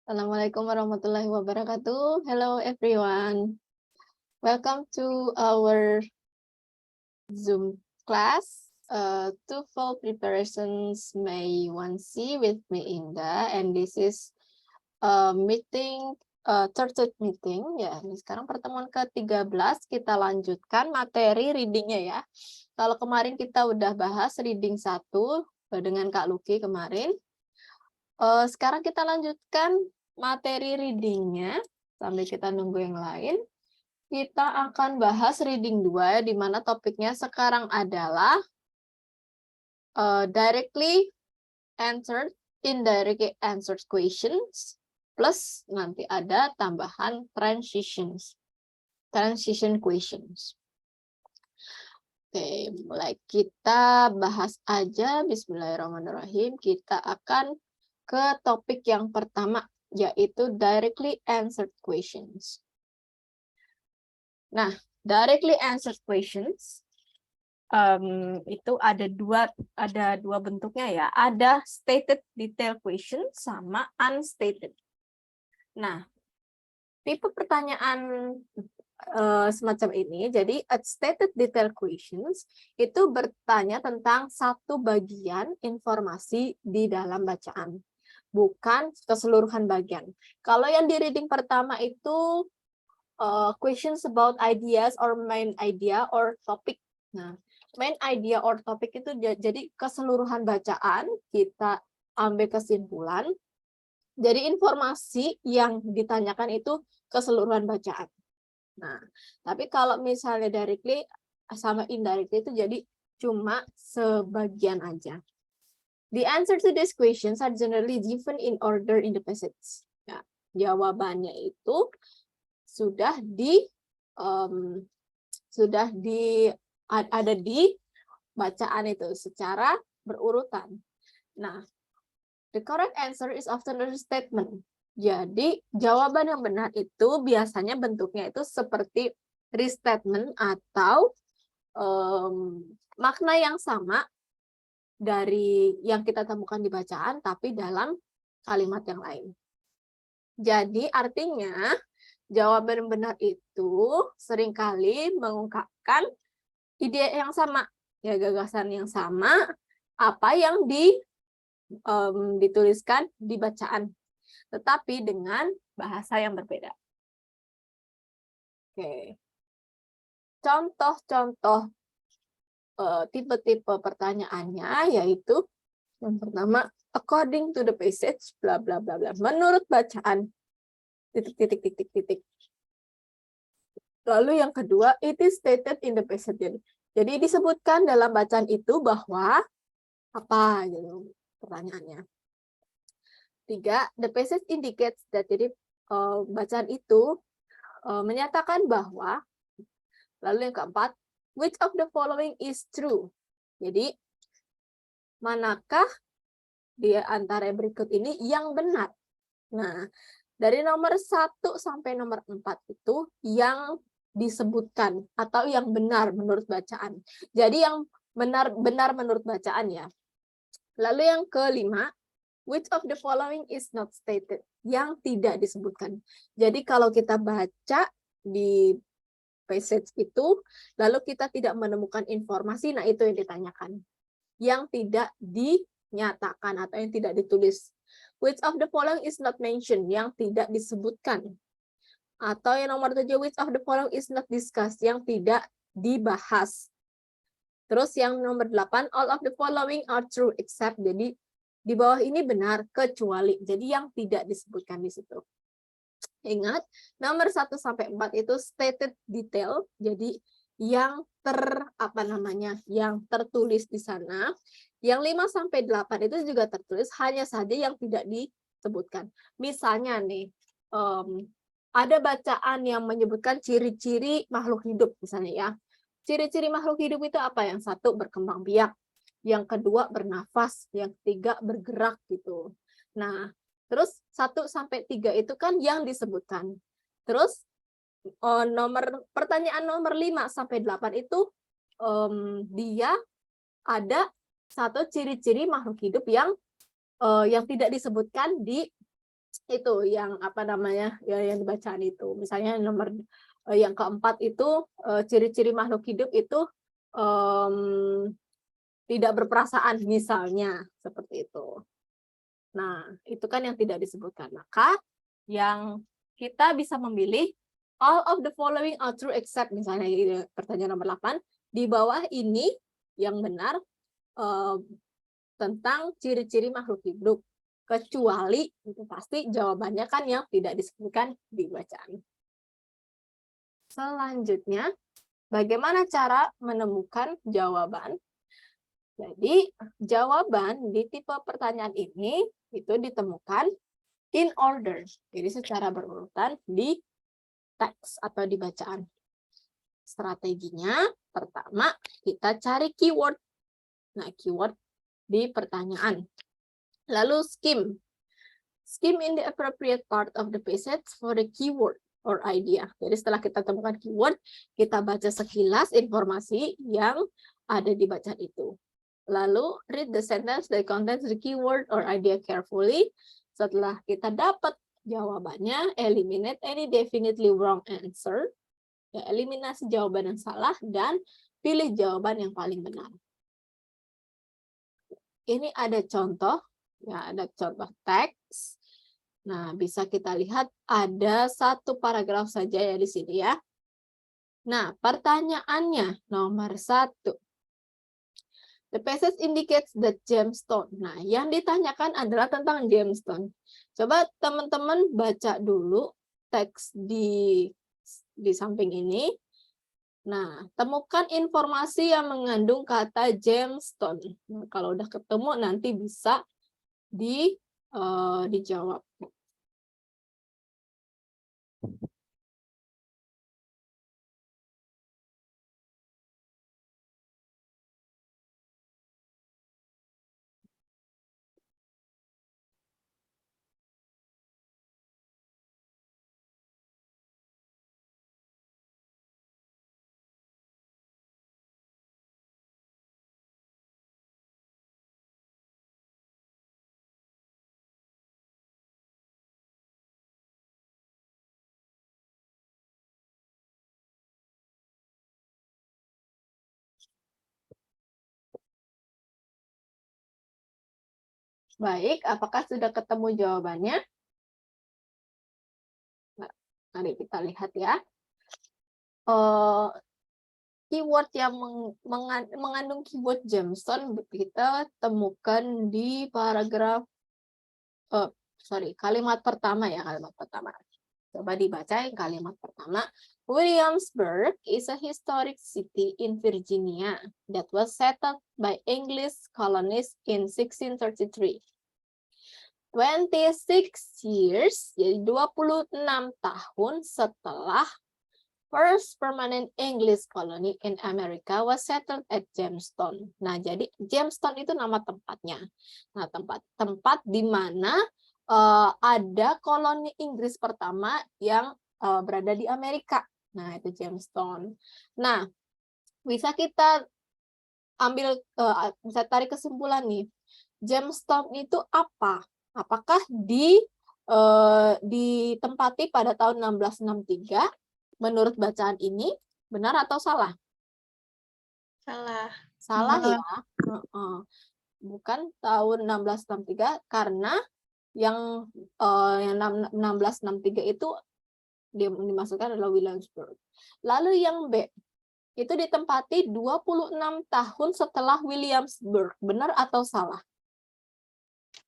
Assalamualaikum warahmatullahi wabarakatuh. Hello everyone. Welcome to our Zoom class, TOEFL preparations May 1C with me Indah, and this is a meeting, third meeting ya. Ini sekarang pertemuan ke-13, kita lanjutkan materi readingnya ya. Kalau kemarin kita udah bahas reading 1 dengan Kak Luki kemarin. Sekarang kita lanjutkan materi readingnya, sambil kita nunggu yang lain. Kita akan bahas reading 2, di mana topiknya sekarang adalah directly answered, indirectly answered questions, plus nanti ada tambahan transition questions. Oke, mulai kita bahas aja. Bismillahirrahmanirrahim. Kita akan ke topik yang pertama, yaitu directly answered questions. Nah, directly answered questions itu ada dua bentuknya ya. Ada stated detail question sama unstated. Nah, tipe pertanyaan semacam ini, jadi stated detail questions itu bertanya tentang satu bagian informasi di dalam bacaan, bukan keseluruhan bagian. Kalau yang di reading pertama itu questions about ideas or main idea or topic. Nah, main idea or topic itu jadi keseluruhan bacaan, kita ambil kesimpulan. Jadi informasi yang ditanyakan itu keseluruhan bacaan. Nah, tapi kalau misalnya directly sama indirectly itu jadi cuma sebagian aja. The answer to these questions are generally given in order in the passage. Nah, jawabannya itu sudah ada di bacaan itu secara berurutan. Nah, the correct answer is often a statement. Jadi, jawaban yang benar itu biasanya bentuknya itu seperti restatement atau makna yang sama dari yang kita temukan di bacaan, tapi dalam kalimat yang lain. Jadi, artinya jawaban benar itu seringkali mengungkapkan ide yang sama, ya gagasan yang sama, apa yang dituliskan di bacaan, tetapi dengan bahasa yang berbeda. Oke. Contoh-contoh tipe-tipe pertanyaannya yaitu yang pertama, according to the passage, bla bla bla bla. Menurut bacaan, titik. Lalu yang kedua, it is stated in the passage. Jadi disebutkan dalam bacaan itu bahwa apa gitu pertanyaannya. 3, the passage indicates that, jadi bacaan itu menyatakan bahwa. Lalu yang keempat, which of the following is true? Jadi manakah di antara berikut ini yang benar? Nah, dari nomor 1 sampai nomor 4 itu yang disebutkan atau yang benar menurut bacaan. Jadi yang benar menurut bacaan ya. Lalu yang kelima, which of the following is not stated? Yang tidak disebutkan. Jadi kalau kita baca di passage itu, lalu kita tidak menemukan informasi, nah itu yang ditanyakan. Yang tidak dinyatakan atau yang tidak ditulis. Which of the following is not mentioned? Yang tidak disebutkan. Atau yang nomor 7, which of the following is not discussed? Yang tidak dibahas. Terus yang nomor 8, all of the following are true except, jadi di bawah ini benar kecuali. Jadi yang tidak disebutkan di situ. Ingat, nomor 1 sampai 4 itu stated detail, jadi yang yang tertulis di sana. Yang 5 sampai 8 itu juga tertulis, hanya saja yang tidak disebutkan. Misalnya nih, ada bacaan yang menyebutkan ciri-ciri makhluk hidup misalnya ya. Ciri-ciri makhluk hidup itu apa? Yang satu berkembang biak, yang kedua bernafas, yang ketiga bergerak gitu. Nah, terus 1 sampai 3 itu kan yang disebutkan. Terus pertanyaan nomor 5 sampai 8 itu dia ada satu ciri-ciri makhluk hidup yang tidak disebutkan di itu yang apa namanya ya yang dibacaan itu. Misalnya nomor yang keempat itu ciri-ciri makhluk hidup itu tidak berperasaan misalnya seperti itu. Nah, itu kan yang tidak disebutkan. Maka yang kita bisa memilih all of the following are true except misalnya pertanyaan nomor 8 di bawah ini yang benar tentang ciri-ciri makhluk hidup. Kecuali itu pasti jawabannya kan yang tidak disebutkan di bacaan. Selanjutnya, bagaimana cara menemukan jawaban? Jadi, jawaban di tipe pertanyaan ini itu ditemukan in order. Jadi secara berurutan di teks atau di bacaan. Strateginya, pertama kita cari keyword. Nah, keyword di pertanyaan. Lalu skim. Skim in the appropriate part of the passage for the keyword or idea. Jadi setelah kita temukan keyword, kita baca sekilas informasi yang ada di bacaan itu. Lalu, read the sentence that contains the keyword or idea carefully. Setelah kita dapat jawabannya, eliminate any definitely wrong answer. Ya, eliminasi jawaban yang salah dan pilih jawaban yang paling benar. Ini ada contoh, ya ada contoh teks. Nah, bisa kita lihat ada satu paragraf saja ya di sini ya. Nah, pertanyaannya nomor 1. The passage indicates the gemstone. Nah, yang ditanyakan adalah tentang gemstone. Coba teman-teman baca dulu teks di samping ini. Nah, temukan informasi yang mengandung kata gemstone. Nah, kalau udah ketemu nanti bisa dijawab. Baik, apakah sudah ketemu jawabannya? Nah, mari kita lihat ya. Keyword yang mengandung keyword gemstone kita temukan di paragraf, kalimat pertama ya, kalimat pertama. Coba dibaca yang kalimat pertama. Williamsburg is a historic city in Virginia that was settled by English colonists in 1633. 26 years, jadi 26 tahun setelah first permanent English colony in America was settled at Jamestown. Nah, jadi Jamestown itu nama tempatnya. Nah, tempat di mana ada koloni Inggris pertama yang berada di Amerika. Nah, itu Jamestown. Nah, bisa kita ambil, bisa tarik kesimpulan nih. Jamestown itu apa? Apakah ditempati pada tahun 1663? Menurut bacaan ini, benar atau salah? Salah. Salah ya. Bukan tahun 1663 karena yang 1663 itu dimasukkan adalah Williamsburg. Lalu yang B, itu ditempati 26 tahun setelah Williamsburg. Benar atau salah?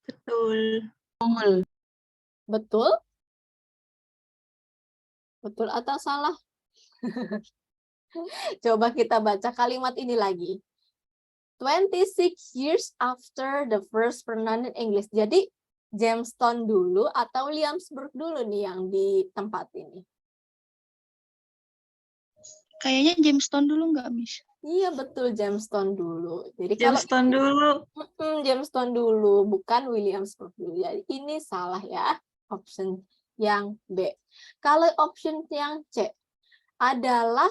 Betul. Betul? Betul atau salah? Coba kita baca kalimat ini lagi. 26 years after the first permanent English. Jadi Jamestown dulu atau Williamsburg dulu nih yang di tempat ini? Kayaknya Jamestown dulu nggak, Miss? Iya, betul, Jamestown dulu. Jadi Jamestown dulu. Jamestown dulu, bukan Williamsburg dulu. Jadi ini salah ya, option yang B. Kalau option yang C adalah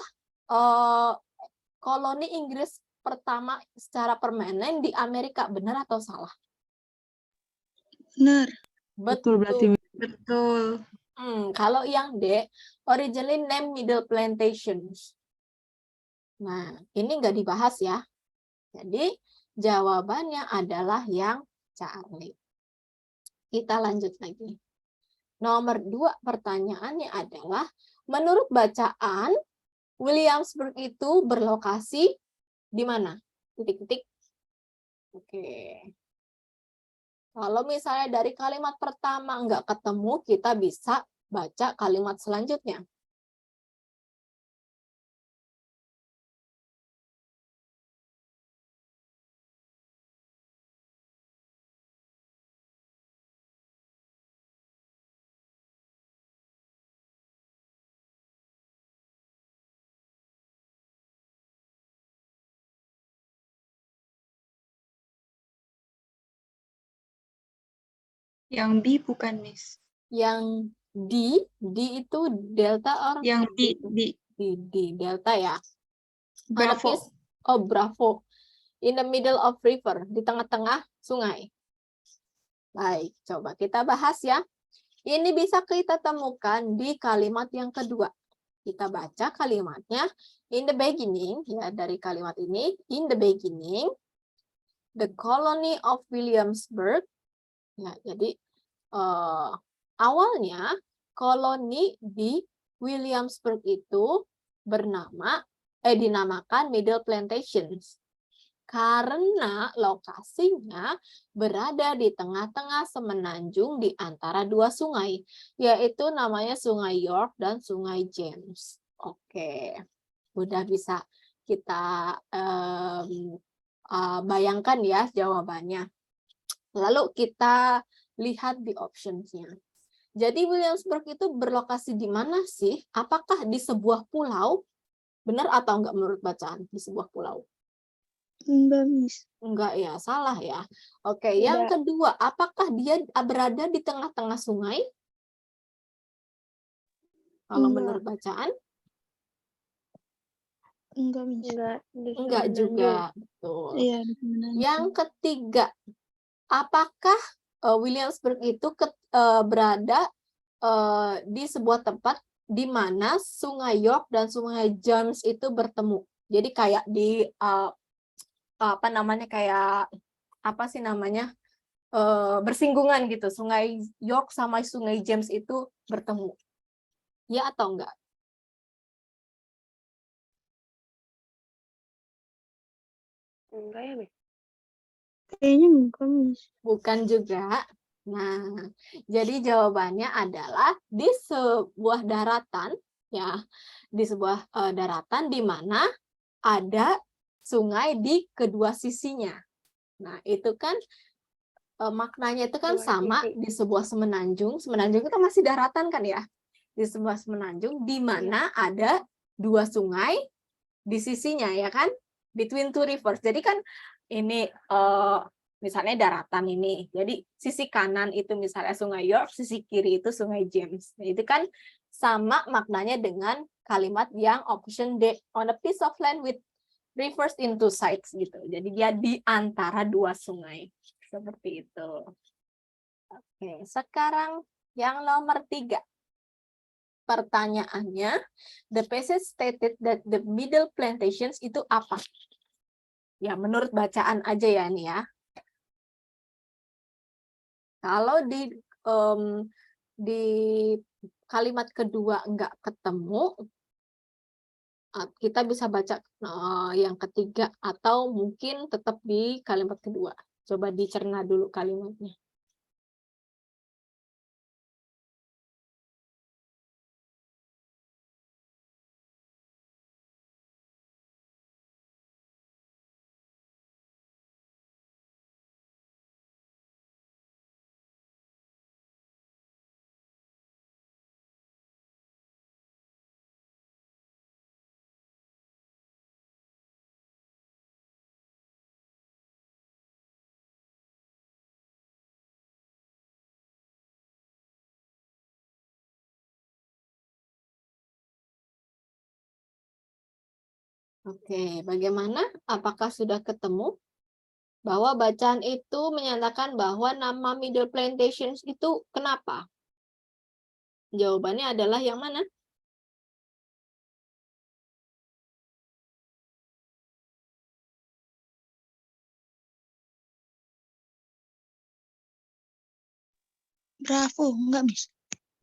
koloni Inggris pertama secara permanen di Amerika, benar atau salah? Benar. Betul, berarti Betul. Kalau yang D, originally named Middle Plantations. Nah, ini nggak dibahas ya. Jadi, jawabannya adalah yang Charlie. Kita lanjut lagi. Nomor 2 pertanyaannya adalah, menurut bacaan, Williamsburg itu berlokasi di mana? Titik-titik. Oke. Kalau misalnya dari kalimat pertama nggak ketemu, kita bisa baca kalimat selanjutnya. Yang B bukan, Miss. Yang D itu delta or Yang B, D delta ya. Bravo. Oh, Bravo. In the middle of river, di tengah-tengah sungai. Baik, coba kita bahas ya. Ini bisa kita temukan di kalimat yang kedua. Kita baca kalimatnya. In the beginning, ya dari kalimat ini. In the beginning, the colony of Williamsburg. Ya, jadi awalnya koloni di Williamsburg itu dinamakan Middle Plantations. Karena lokasinya berada di tengah-tengah semenanjung di antara dua sungai, yaitu namanya Sungai York dan Sungai James. Oke, udah bisa kita bayangkan ya jawabannya. Lalu kita lihat di options-nya. Jadi Williamsburg itu berlokasi di mana sih? Apakah di sebuah pulau? Benar atau enggak menurut bacaan di sebuah pulau? Enggak, Miss. Enggak ya, salah ya. Oke, yang kedua, apakah dia berada di tengah-tengah sungai? Kalau menurut bacaan? Enggak, Miss. Enggak juga. Betul. Iya, Yang ketiga, apakah Williamsburg itu berada di sebuah tempat di mana Sungai York dan Sungai James itu bertemu? Jadi kayak di bersinggungan gitu, Sungai York sama Sungai James itu bertemu, ya atau enggak? Enggak ya, Miss? Kayaknya enggak, Miss. Bukan juga. Nah, jadi jawabannya adalah di sebuah daratan, ya, di sebuah daratan di mana ada sungai di kedua sisinya. Nah, itu kan maknanya itu kan sama di sebuah semenanjung. Semenanjung itu masih daratan kan ya? Di sebuah semenanjung di mana ada dua sungai di sisinya ya kan? Between two rivers. Jadi kan ini misalnya daratan ini. Jadi sisi kanan itu misalnya Sungai York, sisi kiri itu Sungai James. Nah, itu kan sama maknanya dengan kalimat yang option D, on a piece of land with rivers in two sides gitu. Jadi dia di antara dua sungai. Seperti itu. Oke, sekarang yang nomor 3. Pertanyaannya, the passage stated that the middle plantations itu apa? Ya, menurut bacaan aja ya nih ya. Kalau di kalimat kedua enggak ketemu, kita bisa baca yang ketiga atau mungkin tetap di kalimat kedua. Coba dicerna dulu kalimatnya. Oke, bagaimana? Apakah sudah ketemu? Bahwa bacaan itu menyatakan bahwa nama Middle Plantations itu kenapa? Jawabannya adalah yang mana? Bravo, enggak, Miss.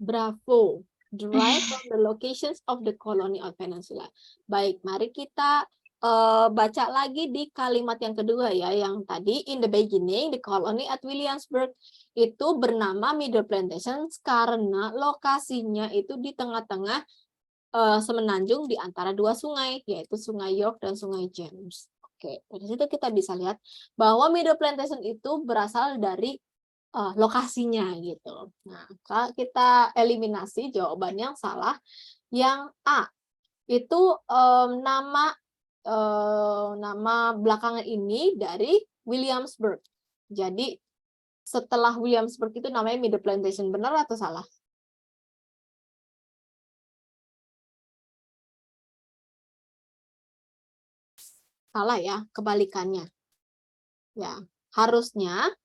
Bravo. Derived from the locations of the colony of peninsula. Baik, mari kita baca lagi di kalimat yang kedua ya, yang tadi in the beginning the colony at Williamsburg itu bernama Middle Plantations karena lokasinya itu di tengah-tengah semenanjung di antara dua sungai, yaitu Sungai York dan Sungai James. Oke, dari situ kita bisa lihat bahwa Middle Plantation itu berasal dari lokasinya gitu. Nah, kalau kita eliminasi jawaban yang salah, yang A itu nama belakangan ini dari Williamsburg. Jadi setelah Williamsburg itu namanya Middle Plantation, benar atau salah? Salah ya, kebalikannya. Ya, harusnya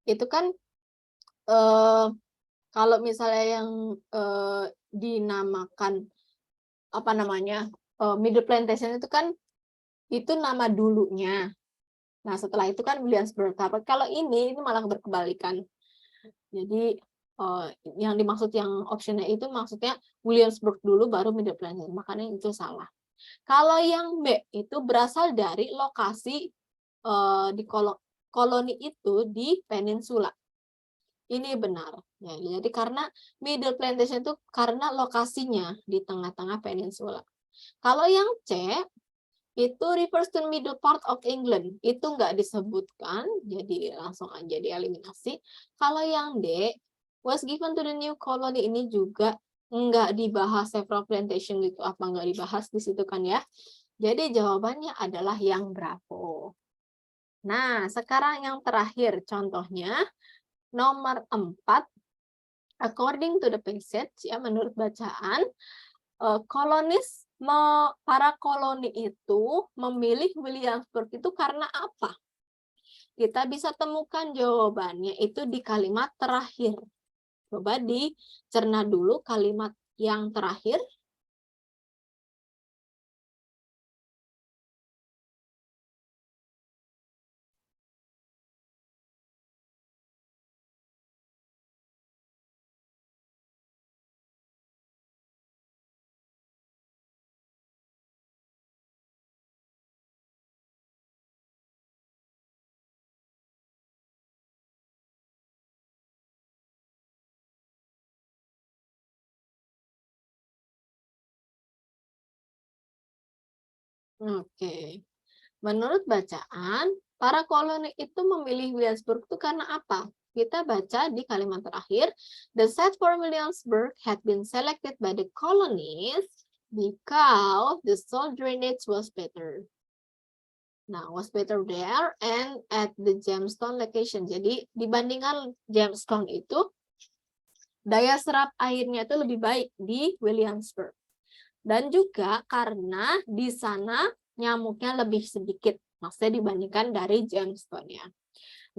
itu kan kalau misalnya yang dinamakan apa namanya Middle Plantation itu kan itu nama dulunya. Nah setelah itu kan Williamsburg. Kalau ini malah berkebalikan. Jadi yang dimaksud yang optionnya itu maksudnya Williamsburg dulu baru Middle Plantation. Makanya itu salah. Kalau yang B itu berasal dari lokasi di koloni itu di peninsula. Ini benar. Ya, jadi karena Middle Plantation itu karena lokasinya di tengah-tengah peninsula. Kalau yang C itu refers to middle part of England. Itu nggak disebutkan, jadi langsung aja dieliminasi. Kalau yang D was given to the new colony ini juga nggak dibahas several plantation gitu. Apa nggak dibahas di situ kan ya? Jadi jawabannya adalah yang Bravo. Nah, sekarang yang terakhir contohnya nomor 4. According to the passage, ya menurut bacaan, para koloni itu memilih Williamsburg itu karena apa? Kita bisa temukan jawabannya itu di kalimat terakhir. Coba dicerna dulu kalimat yang terakhir. Oke. Menurut bacaan, para koloni itu memilih Williamsburg itu karena apa? Kita baca di kalimat terakhir, the site for Williamsburg had been selected by the colonies because the soil drainage was better. Nah, was better there and at the Jamestown location. Jadi dibandingkan Jamestown itu, daya serap airnya itu lebih baik di Williamsburg. Dan juga karena di sana nyamuknya lebih sedikit, maksudnya dibandingkan dari Jamestown ya.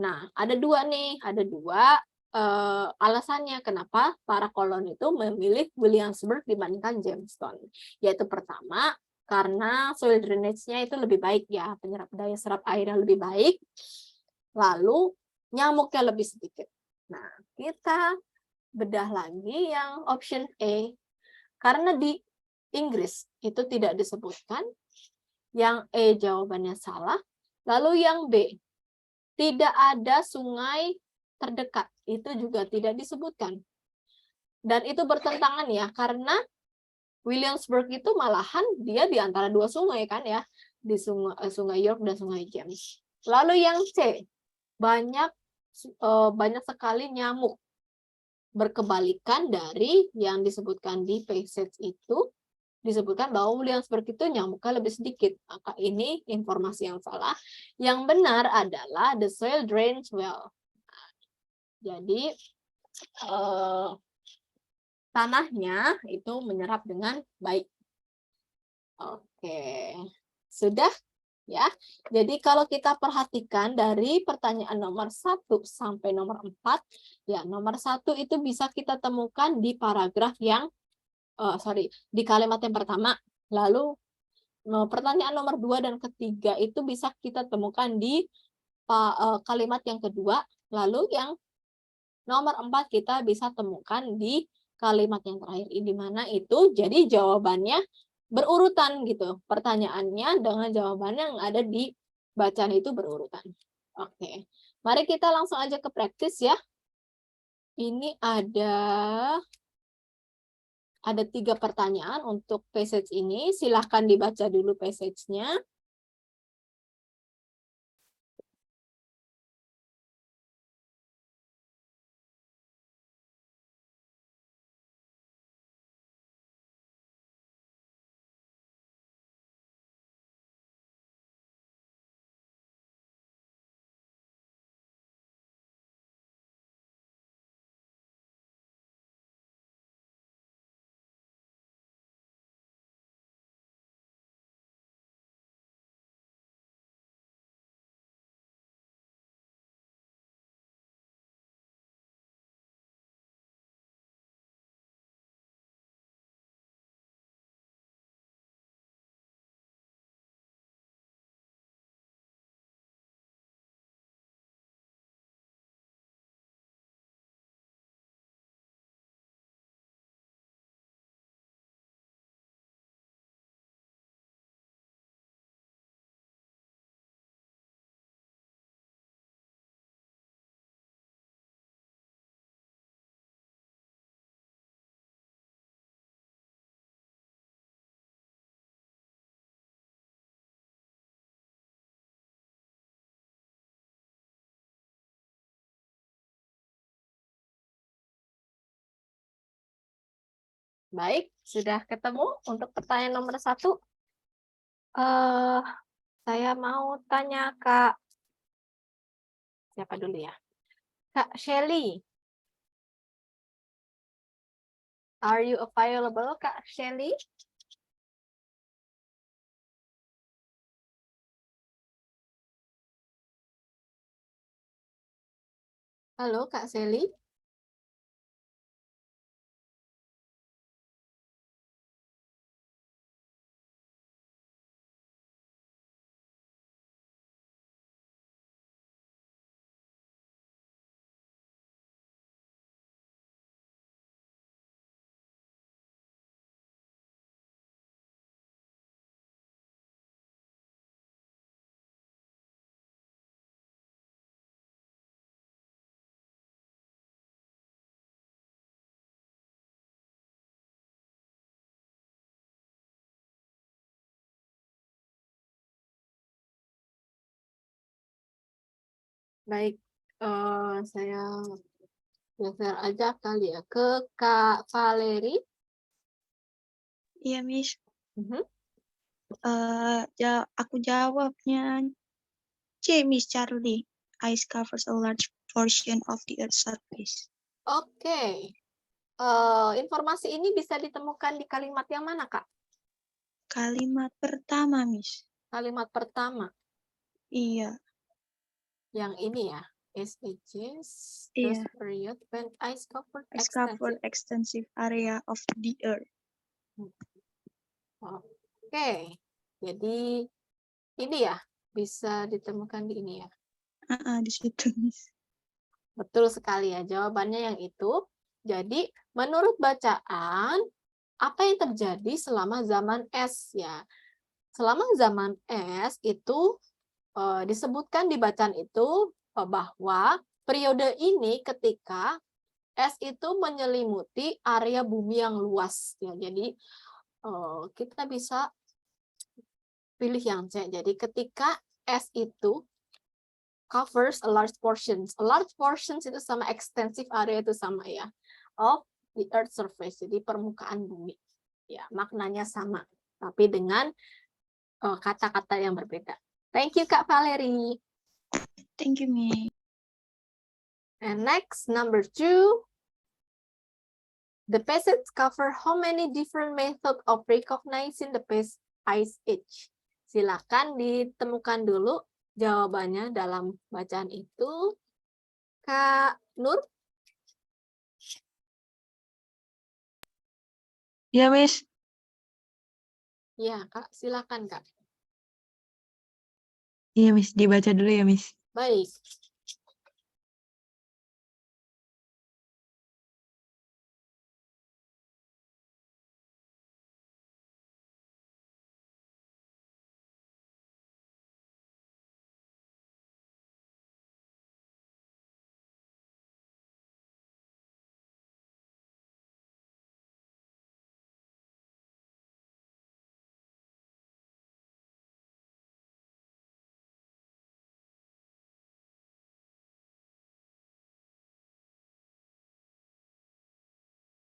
Nah, ada dua alasannya kenapa para kolon itu memilih Williamsburg dibandingkan Jamestown. Yaitu pertama, karena soil drainage-nya itu lebih baik ya, penyerap daya serap airnya lebih baik. Lalu nyamuknya lebih sedikit. Nah, kita bedah lagi yang option A. Karena di Inggris itu tidak disebutkan. Yang E jawabannya salah. Lalu yang B, tidak ada sungai terdekat. Itu juga tidak disebutkan. Dan itu bertentangan ya, karena Williamsburg itu malahan dia di antara dua sungai kan ya, di sungai York dan Sungai James. Lalu yang C, banyak sekali nyamuk. Berkebalikan dari yang disebutkan di passage itu, disebutkan bahwa Williamsburg itu nyamuknya lebih sedikit. Maka ini informasi yang salah. Yang benar adalah the soil drains well. Jadi tanahnya itu menyerap dengan baik. Oke, sudah Ya, jadi kalau kita perhatikan dari pertanyaan nomor 1 sampai nomor 4, ya nomor 1 itu bisa kita temukan di paragraf yang, di kalimat yang pertama. Lalu pertanyaan nomor 2 dan ketiga itu bisa kita temukan di kalimat yang kedua. Lalu yang nomor 4 kita bisa temukan di kalimat yang terakhir. Di mana itu jadi jawabannya berurutan gitu. Pertanyaannya dengan jawabannya yang ada di bacaan itu berurutan. Oke. Mari kita langsung aja ke praktis ya. Ini ada 3 pertanyaan untuk passage ini. Silahkan dibaca dulu passage-nya. Baik, sudah ketemu untuk pertanyaan nomor 1. Saya mau tanya Kak, siapa dulu ya? Kak Shelly. Are you available, Kak Shelly? Halo, Kak Shelly. Baik, saya geser aja kali ya ke Kak Valeri. Iya, Miss. Mhm. Aku jawabnya C, Miss Charlie. Ice covers a large portion of the Earth's surface. Oke. Informasi ini bisa ditemukan di kalimat yang mana, Kak? Kalimat pertama, Miss. Kalimat pertama, Iya, yang ini ya. SAGs, Iya. those period when ice covered ice extensive. covered extensive area of the Earth. Oke, jadi ini ya, bisa ditemukan di ini ya. Di situ, Miss. Betul sekali ya, jawabannya yang itu. Jadi, menurut bacaan, apa yang terjadi selama zaman es ya? Selama zaman es itu disebutkan di bacaan itu bahwa periode ini ketika es itu menyelimuti area bumi yang luas ya. Jadi kita bisa pilih yang C. Jadi ketika es itu covers a large portions. A large portions itu sama extensive area itu sama ya. Of the earth surface. Jadi permukaan bumi. Ya, maknanya sama. Tapi dengan kata-kata yang berbeda. Thank you Kak Valeri. Thank you, Miss. And next, number 2. The passage cover how many different methods of recognizing the past ice age? Silakan ditemukan dulu jawabannya dalam bacaan itu. Kak Nur? Ya, Miss. Ya, Kak, silakan, Kak. Iya, Miss. Dibaca dulu ya, Miss. Baik.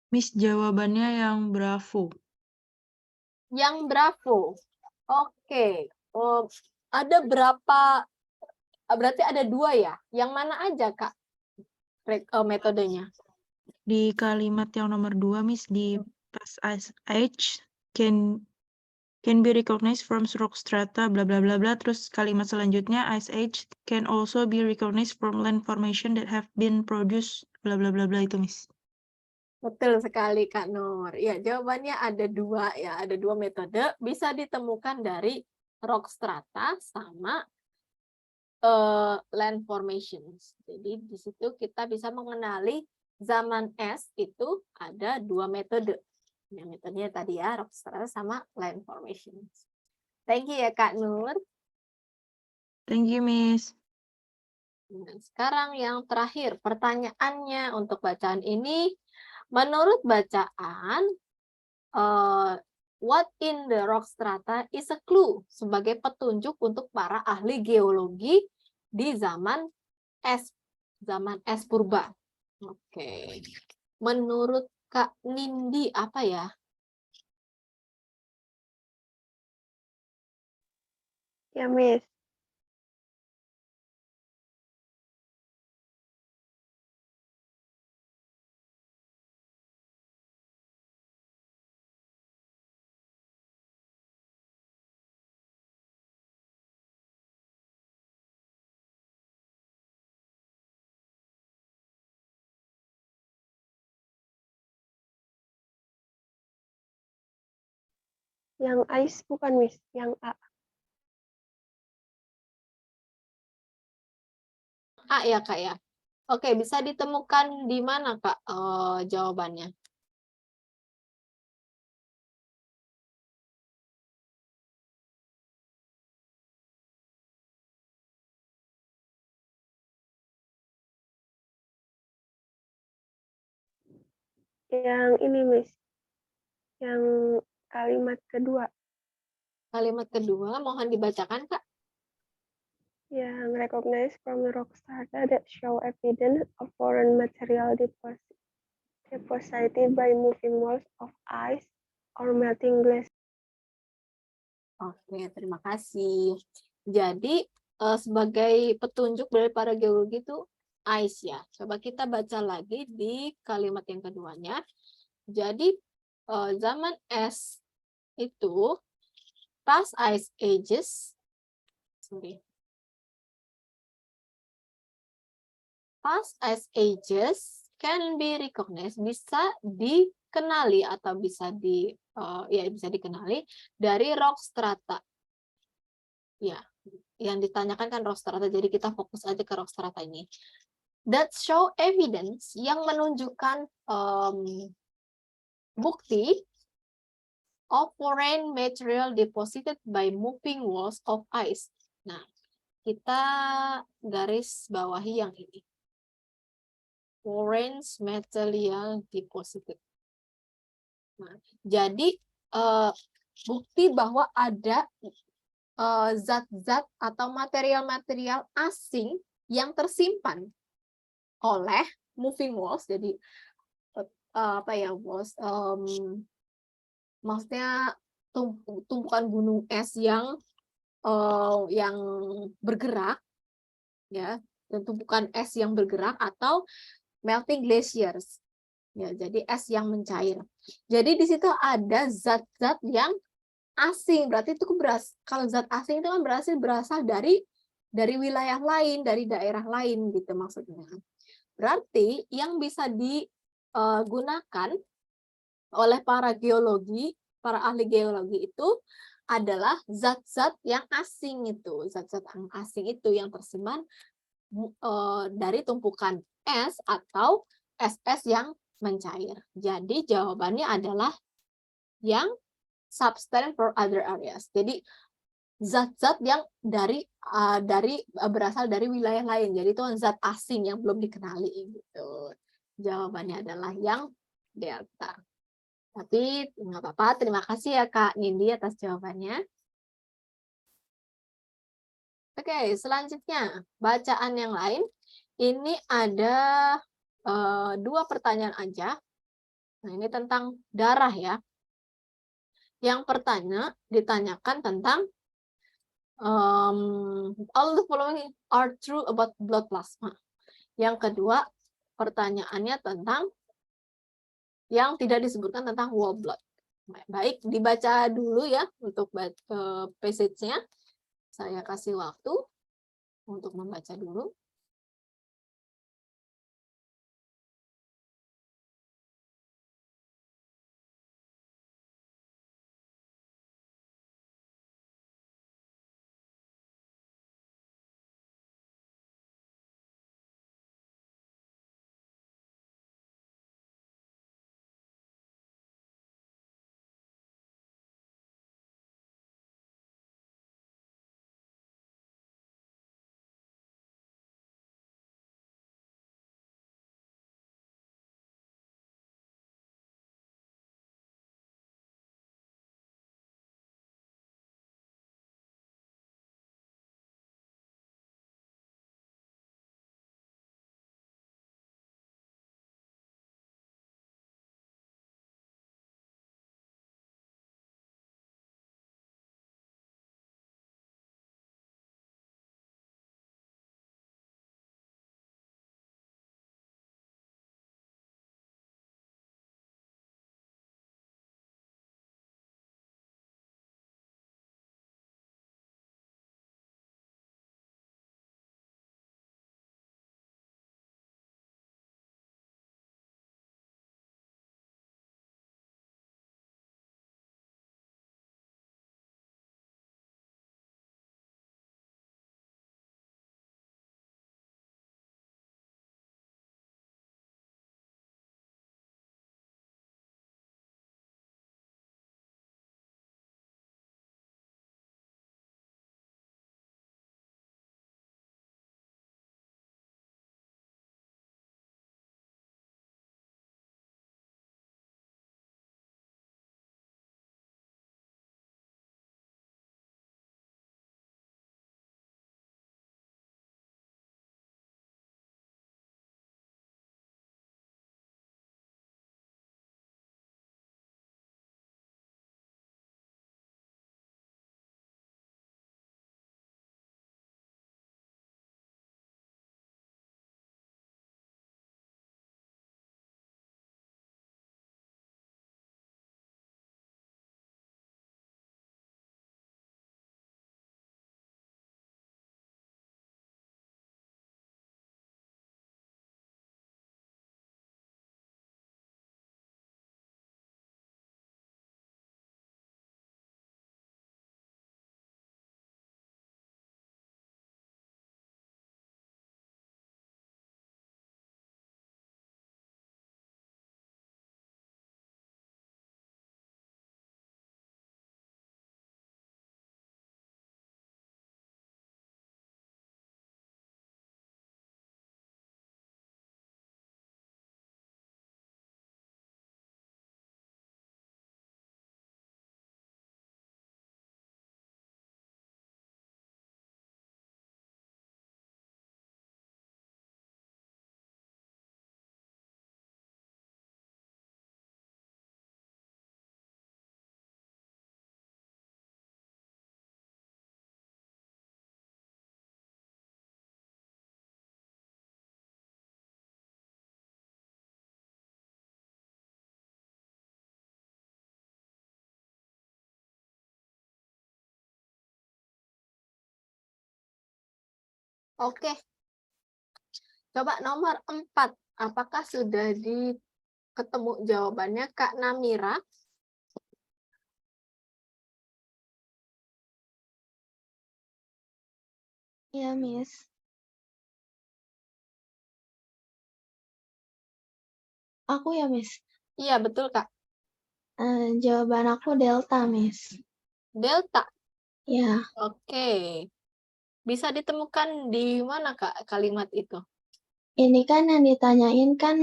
Miss, jawabannya yang Bravo. Yang Bravo. Oke. Oh, ada berapa? Berarti ada 2 ya? Yang mana aja, Kak? Metodenya. Di kalimat yang nomor 2, Miss, di past age can be recognized from rock strata, bla bla bla bla. Terus kalimat selanjutnya, ice age can also be recognized from land formation that have been produced, bla bla bla bla, itu, Miss. Betul sekali, Kak Nur. Ya, jawabannya ada 2 ya. Ada 2 metode. Bisa ditemukan dari rock strata sama land formations. Jadi di situ kita bisa mengenali zaman es itu ada 2 metode. Yang metodenya tadi ya, rock strata sama land formations. Thank you ya, Kak Nur. Thank you, Miss. Nah, sekarang yang terakhir, pertanyaannya untuk bacaan ini, menurut bacaan, what in the rock strata is a clue sebagai petunjuk untuk para ahli geologi di zaman es purba. Oke. Menurut Kak Nindi apa ya? Ya, Miss. Yang ice bukan, Miss. Yang A. A ya, Kak ya. Oke, bisa ditemukan di mana, Kak, jawabannya? Yang ini, Miss. Yang kalimat kedua. Kalimat kedua, mohon dibacakan, Kak. Yang recognize from the rock strata that show evidence of foreign material deposited by moving walls of ice or melting glass. Oke, terima kasih. Jadi, sebagai petunjuk dari para geologi itu ice ya. Coba kita baca lagi di kalimat yang keduanya. Jadi, zaman es itu, past ice ages, past ice ages can be recognized, bisa dikenali atau bisa dikenali dari rock strata. Ya, yang ditanyakan kan rock strata, jadi kita fokus aja ke rock strata ini. That show evidence, yang menunjukkan bukti of foreign material deposited by moving walls of ice. Nah, kita garis bawahi yang ini. Foreign material deposited. Nah, jadi bukti bahwa ada zat-zat atau material-material asing yang tersimpan oleh moving walls. Jadi walls, maksudnya tumpukan gunung es yang bergerak, ya, dan tumpukan es yang bergerak atau melting glaciers. Ya, jadi es yang mencair. Jadi di situ ada zat-zat yang asing, berarti itu kalau zat asing itu kan berasal dari wilayah lain, dari daerah lain gitu maksudnya. Berarti yang bisa digunakan oleh para ahli geologi itu adalah zat-zat yang asing itu, zat-zat yang asing itu yang tersimpan dari tumpukan es atau es yang mencair. Jadi jawabannya adalah yang substance for other areas. Jadi zat-zat yang berasal dari wilayah lain. Jadi itu zat asing yang belum dikenali gitu. Jawabannya adalah yang delta. Tapi nggak apa-apa. Terima kasih ya Kak Nindi atas jawabannya. Oke, selanjutnya bacaan yang lain. Ini ada 2 pertanyaan aja. Nah, ini tentang darah ya. Yang pertama ditanyakan tentang all the following are true about blood plasma. Yang kedua pertanyaannya tentang yang tidak disebutkan tentang whole blood. Baik, dibaca dulu ya untuk passage-nya. Saya kasih waktu untuk membaca dulu. Oke. Coba nomor 4. Apakah sudah ketemu jawabannya, Kak Namira? Iya, Miss. Aku ya, Miss. Iya, betul, Kak. Jawaban aku delta, Miss. Delta. Ya, Oke. Bisa ditemukan di mana, Kak, kalimat itu? ini kan yang ditanyain kan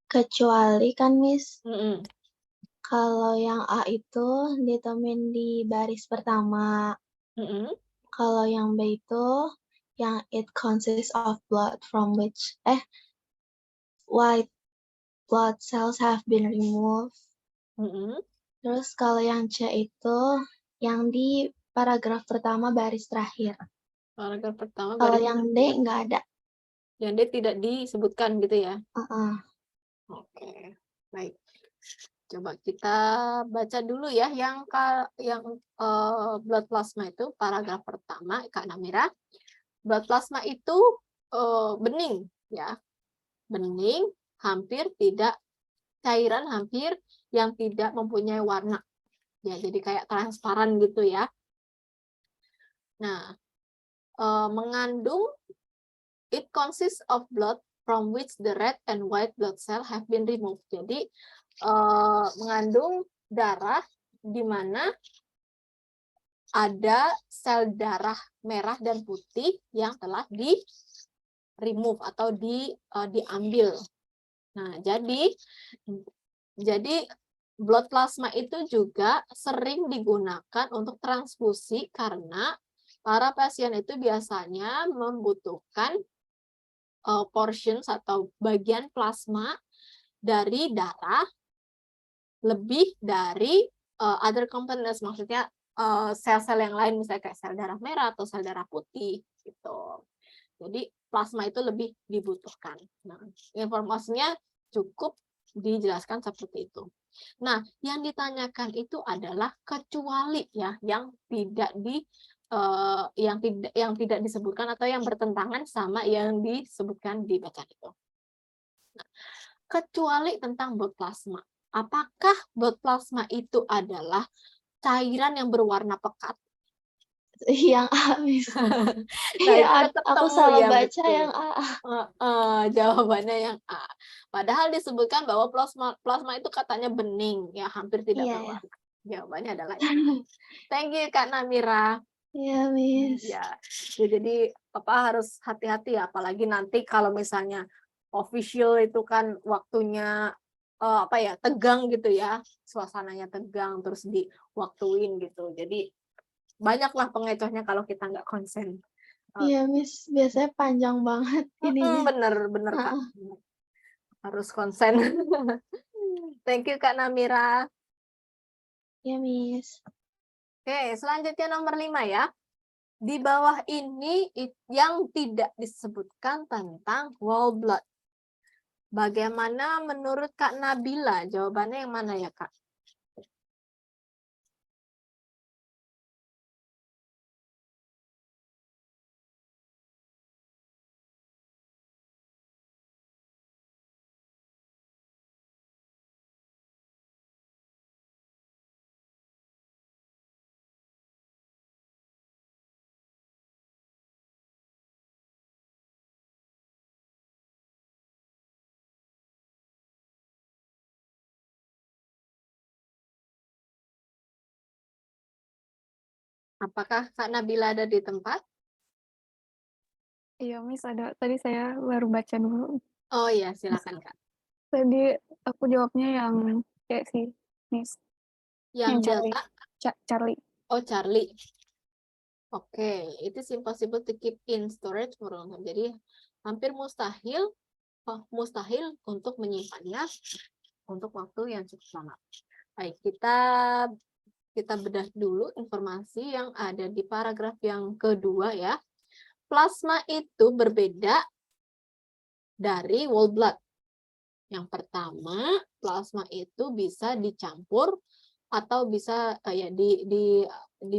kecuali kan, Miss. Mm-mm. Kalau yang A itu ditemuin di baris pertama. Mm-mm. Kalau yang B itu yang it consists of blood from which white blood cells have been removed. Mm-mm. Terus kalau yang C itu yang di paragraf pertama baris terakhir. Paragraf pertama Kalau baris yang D terakhir. nggak ada. Yang D tidak disebutkan gitu ya? Oke, baik. Coba kita baca dulu ya yang blood plasma itu paragraf pertama, Kak Namira. Blood plasma itu bening ya. Bening, hampir tidak cairan, hampir yang tidak mempunyai warna. Ya, jadi kayak transparan gitu ya. Nah, mengandung it consists of blood from which the red and white blood cell have been removed. Jadi mengandung darah di mana ada sel darah merah dan putih yang telah remove atau diambil. Nah, jadi blood plasma itu juga sering digunakan untuk transfusi karena para pasien itu biasanya membutuhkan portions atau bagian plasma dari darah lebih dari other components, maksudnya sel-sel yang lain, misalnya kayak sel darah merah atau sel darah putih gitu. Jadi plasma itu lebih dibutuhkan. Nah, informasinya cukup dijelaskan seperti itu. Nah, yang ditanyakan itu adalah kecuali ya yang tidak disebutkan atau yang bertentangan sama yang disebutkan di bacaan itu. Nah, kecuali tentang blood plasma. Apakah blood plasma itu adalah cairan yang berwarna pekat? Yang A, Miss. Nah, Iya, itu aku ketemu salah ya, baca betul. yang A. Jawabannya yang A. Padahal disebutkan bahwa plasma itu katanya bening, ya hampir tidak Iya, berwarna. Jawabannya adalah yang A. Thank you, Kak Namira. Iya, Miss. Ya, jadi harus hati-hati ya, apalagi nanti kalau misalnya official itu kan waktunya tegang gitu ya, suasananya tegang terus diwaktuin gitu. Jadi banyaklah pengecohnya kalau kita nggak konsen. Iya, Miss. Biasanya panjang banget ininya. Bener Kak. Harus konsen. Thank you Kak Namira. Iya, Miss. Oke, selanjutnya nomor 5 ya. Di bawah ini yang tidak disebutkan tentang whole blood. Bagaimana menurut Kak Nabila? Jawabannya yang mana ya, Kak? Apakah Kak Nabila ada di tempat? Iya, Miss, ada. Tadi saya baru baca dulu. Oh iya, silakan Kak. Tadi aku jawabnya yang C sih, Miss. Yang Charlie. Delta? Charlie. Oh, Charlie. Oke, it is impossible to keep in storage for long time. Jadi hampir mustahil untuk menyimpannya untuk waktu yang cukup lama. Baik, kita bedah dulu informasi yang ada di paragraf yang kedua ya. Plasma itu berbeda dari whole blood. Yang pertama, plasma itu bisa dicampur atau bisa di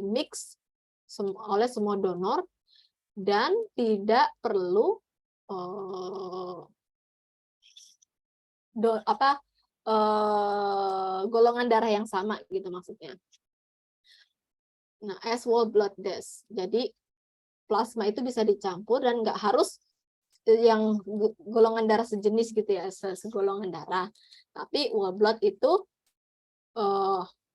mix oleh semua donor dan tidak perlu golongan darah yang sama gitu maksudnya. Nah, as whole blood does. Jadi plasma itu bisa dicampur dan nggak harus yang golongan darah sejenis gitu ya, segolongan darah. Tapi whole blood itu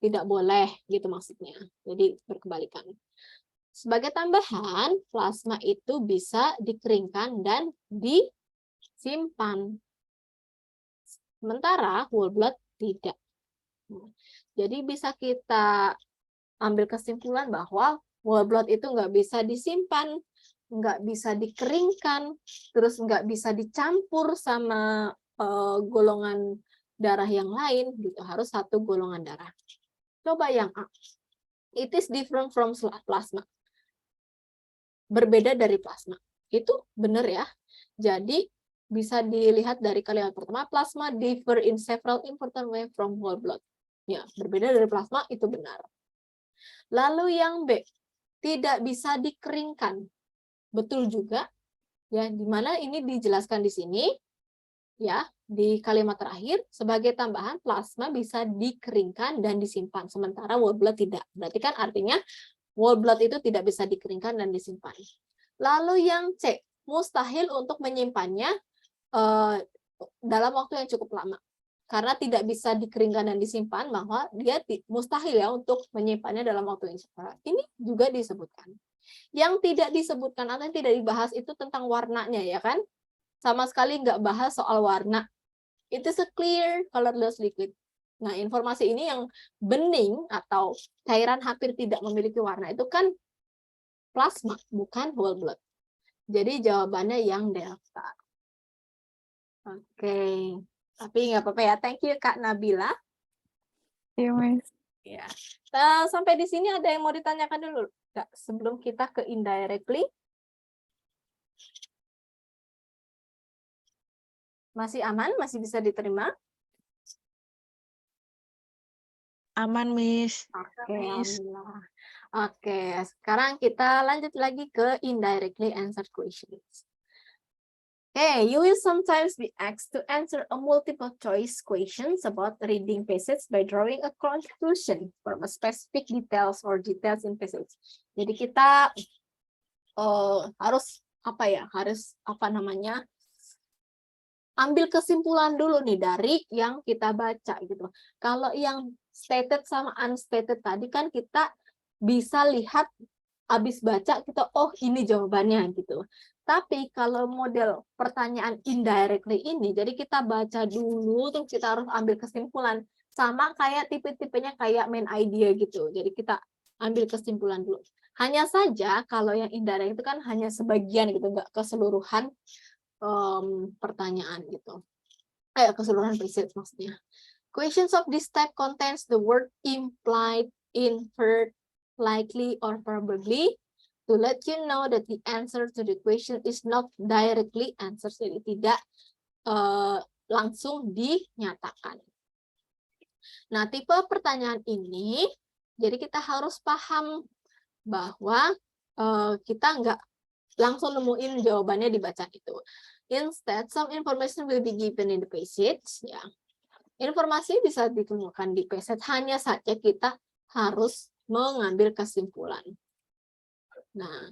tidak boleh gitu maksudnya. Jadi berkebalikan. Sebagai tambahan, plasma itu bisa dikeringkan dan disimpan. Sementara whole blood tidak. Jadi bisa kita ambil kesimpulan bahwa whole blood itu nggak bisa disimpan, nggak bisa dikeringkan, terus nggak bisa dicampur sama golongan darah yang lain, gitu. Harus satu golongan darah. Coba yang A. It is different from plasma. Berbeda dari plasma. Itu benar ya. Jadi bisa dilihat dari kalimat pertama, plasma differ in several important ways from whole blood. Ya, berbeda dari plasma itu benar. Lalu yang B, tidak bisa dikeringkan. Betul juga. Ya, di mana ini dijelaskan di sini. Ya, di kalimat terakhir sebagai tambahan plasma bisa dikeringkan dan disimpan, sementara whole blood tidak. Berarti kan artinya whole blood itu tidak bisa dikeringkan dan disimpan. Lalu yang C, mustahil untuk menyimpannya dalam waktu yang cukup lama. Karena tidak bisa dikeringkan dan disimpan, bahwa dia mustahil ya untuk menyimpannya dalam waktu yang cepat. Ini juga disebutkan. Yang tidak disebutkan atau yang tidak dibahas itu tentang warnanya ya kan? Sama sekali nggak bahas soal warna. It is a clear colorless liquid. Nah, informasi ini yang bening atau cairan hampir tidak memiliki warna itu kan plasma, bukan whole blood. Jadi jawabannya yang delta. Oke. Tapi nggak apa-apa ya. Thank you Kak Nabila. Iya, Mas. Ya. Nah, sampai di sini ada yang mau ditanyakan dulu Kak, sebelum kita ke indirectly? Masih aman? Masih bisa diterima? Aman, Miss. Oke, Miss. alhamdulillah. Oke, sekarang kita lanjut lagi ke indirectly answered questions. Okay, you will sometimes be asked to answer a multiple choice questions about reading passage by drawing a conclusion from a specific details or details in passage. Jadi kita harus ambil kesimpulan dulu nih dari yang kita baca gitu. Kalau yang stated sama unstated tadi kan kita bisa lihat habis baca kita ini jawabannya gitu. Tapi kalau model pertanyaan indirectly ini, jadi kita baca dulu, terus kita harus ambil kesimpulan. Sama kayak tipe-tipenya kayak main idea gitu. Jadi kita ambil kesimpulan dulu. Hanya saja kalau yang indirect itu kan hanya sebagian gitu, nggak keseluruhan pertanyaan gitu. Keseluruhan passage maksudnya. Questions of this type contains the word implied, inferred, likely, or probably, to let you know that the answer to the question is not directly answered, jadi tidak langsung dinyatakan. Nah, tipe pertanyaan ini, jadi kita harus paham bahwa kita nggak langsung nemuin jawabannya di bacaan itu. Instead, some information will be given in the passage. Ya, informasi bisa ditemukan di passage, hanya saja kita harus mengambil kesimpulan. Nah,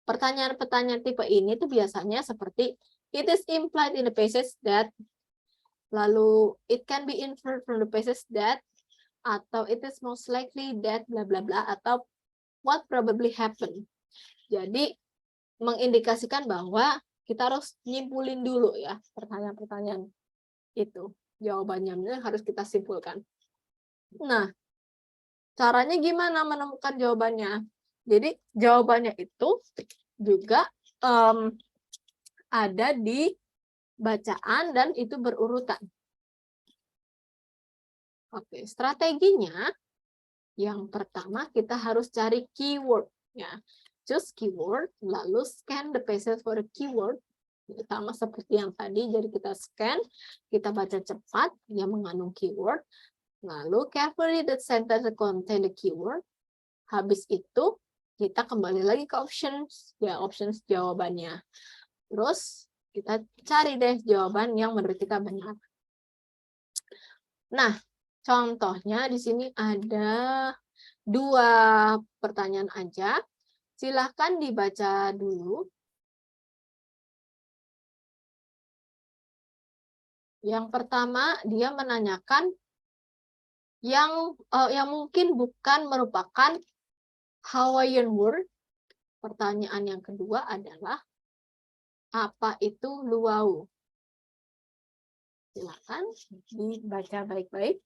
pertanyaan-pertanyaan tipe ini tuh biasanya seperti it is implied in the passage that, lalu it can be inferred from the passage that, atau it is most likely that, bla bla bla, atau what probably happened. Jadi mengindikasikan bahwa kita harus nyimpulin dulu ya pertanyaan-pertanyaan itu. Jawabannya harus kita simpulkan. Nah, caranya gimana menemukan jawabannya? Jadi jawabannya itu juga ada di bacaan dan itu berurutan. Oke, strateginya yang pertama kita harus cari keyword ya. Choose keyword, lalu scan the passage for a keyword. Sama seperti yang tadi, jadi kita scan, kita baca cepat yang mengandung keyword, lalu carefully the sentence contain the keyword. Habis itu kita kembali lagi ke options, ya options jawabannya. Terus kita cari deh jawaban yang menurut kita benar. Nah, contohnya di sini ada 2 pertanyaan aja. Silahkan dibaca dulu. Yang pertama, dia menanyakan yang mungkin bukan merupakan Hawaiian word. Pertanyaan yang kedua adalah, apa itu luau? Silakan dibaca baik-baik.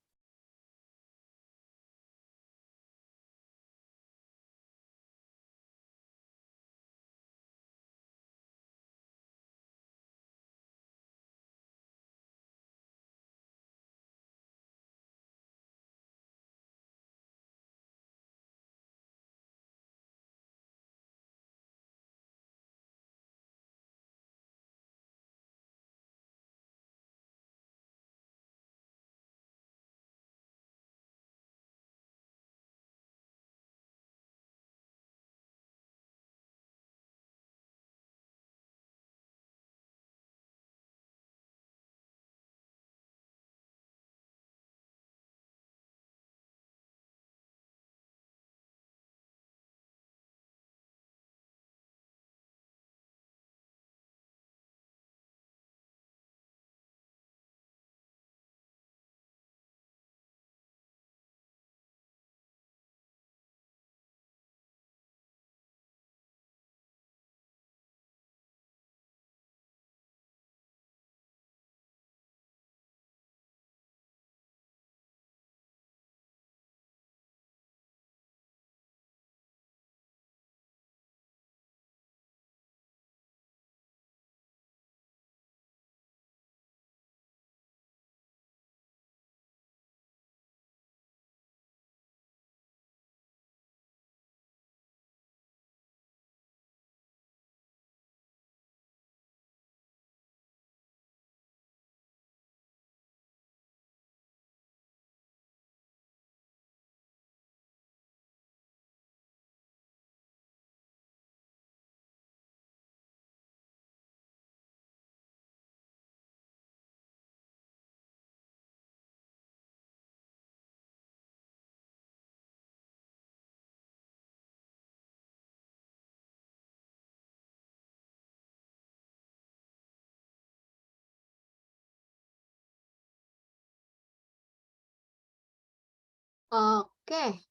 Oke,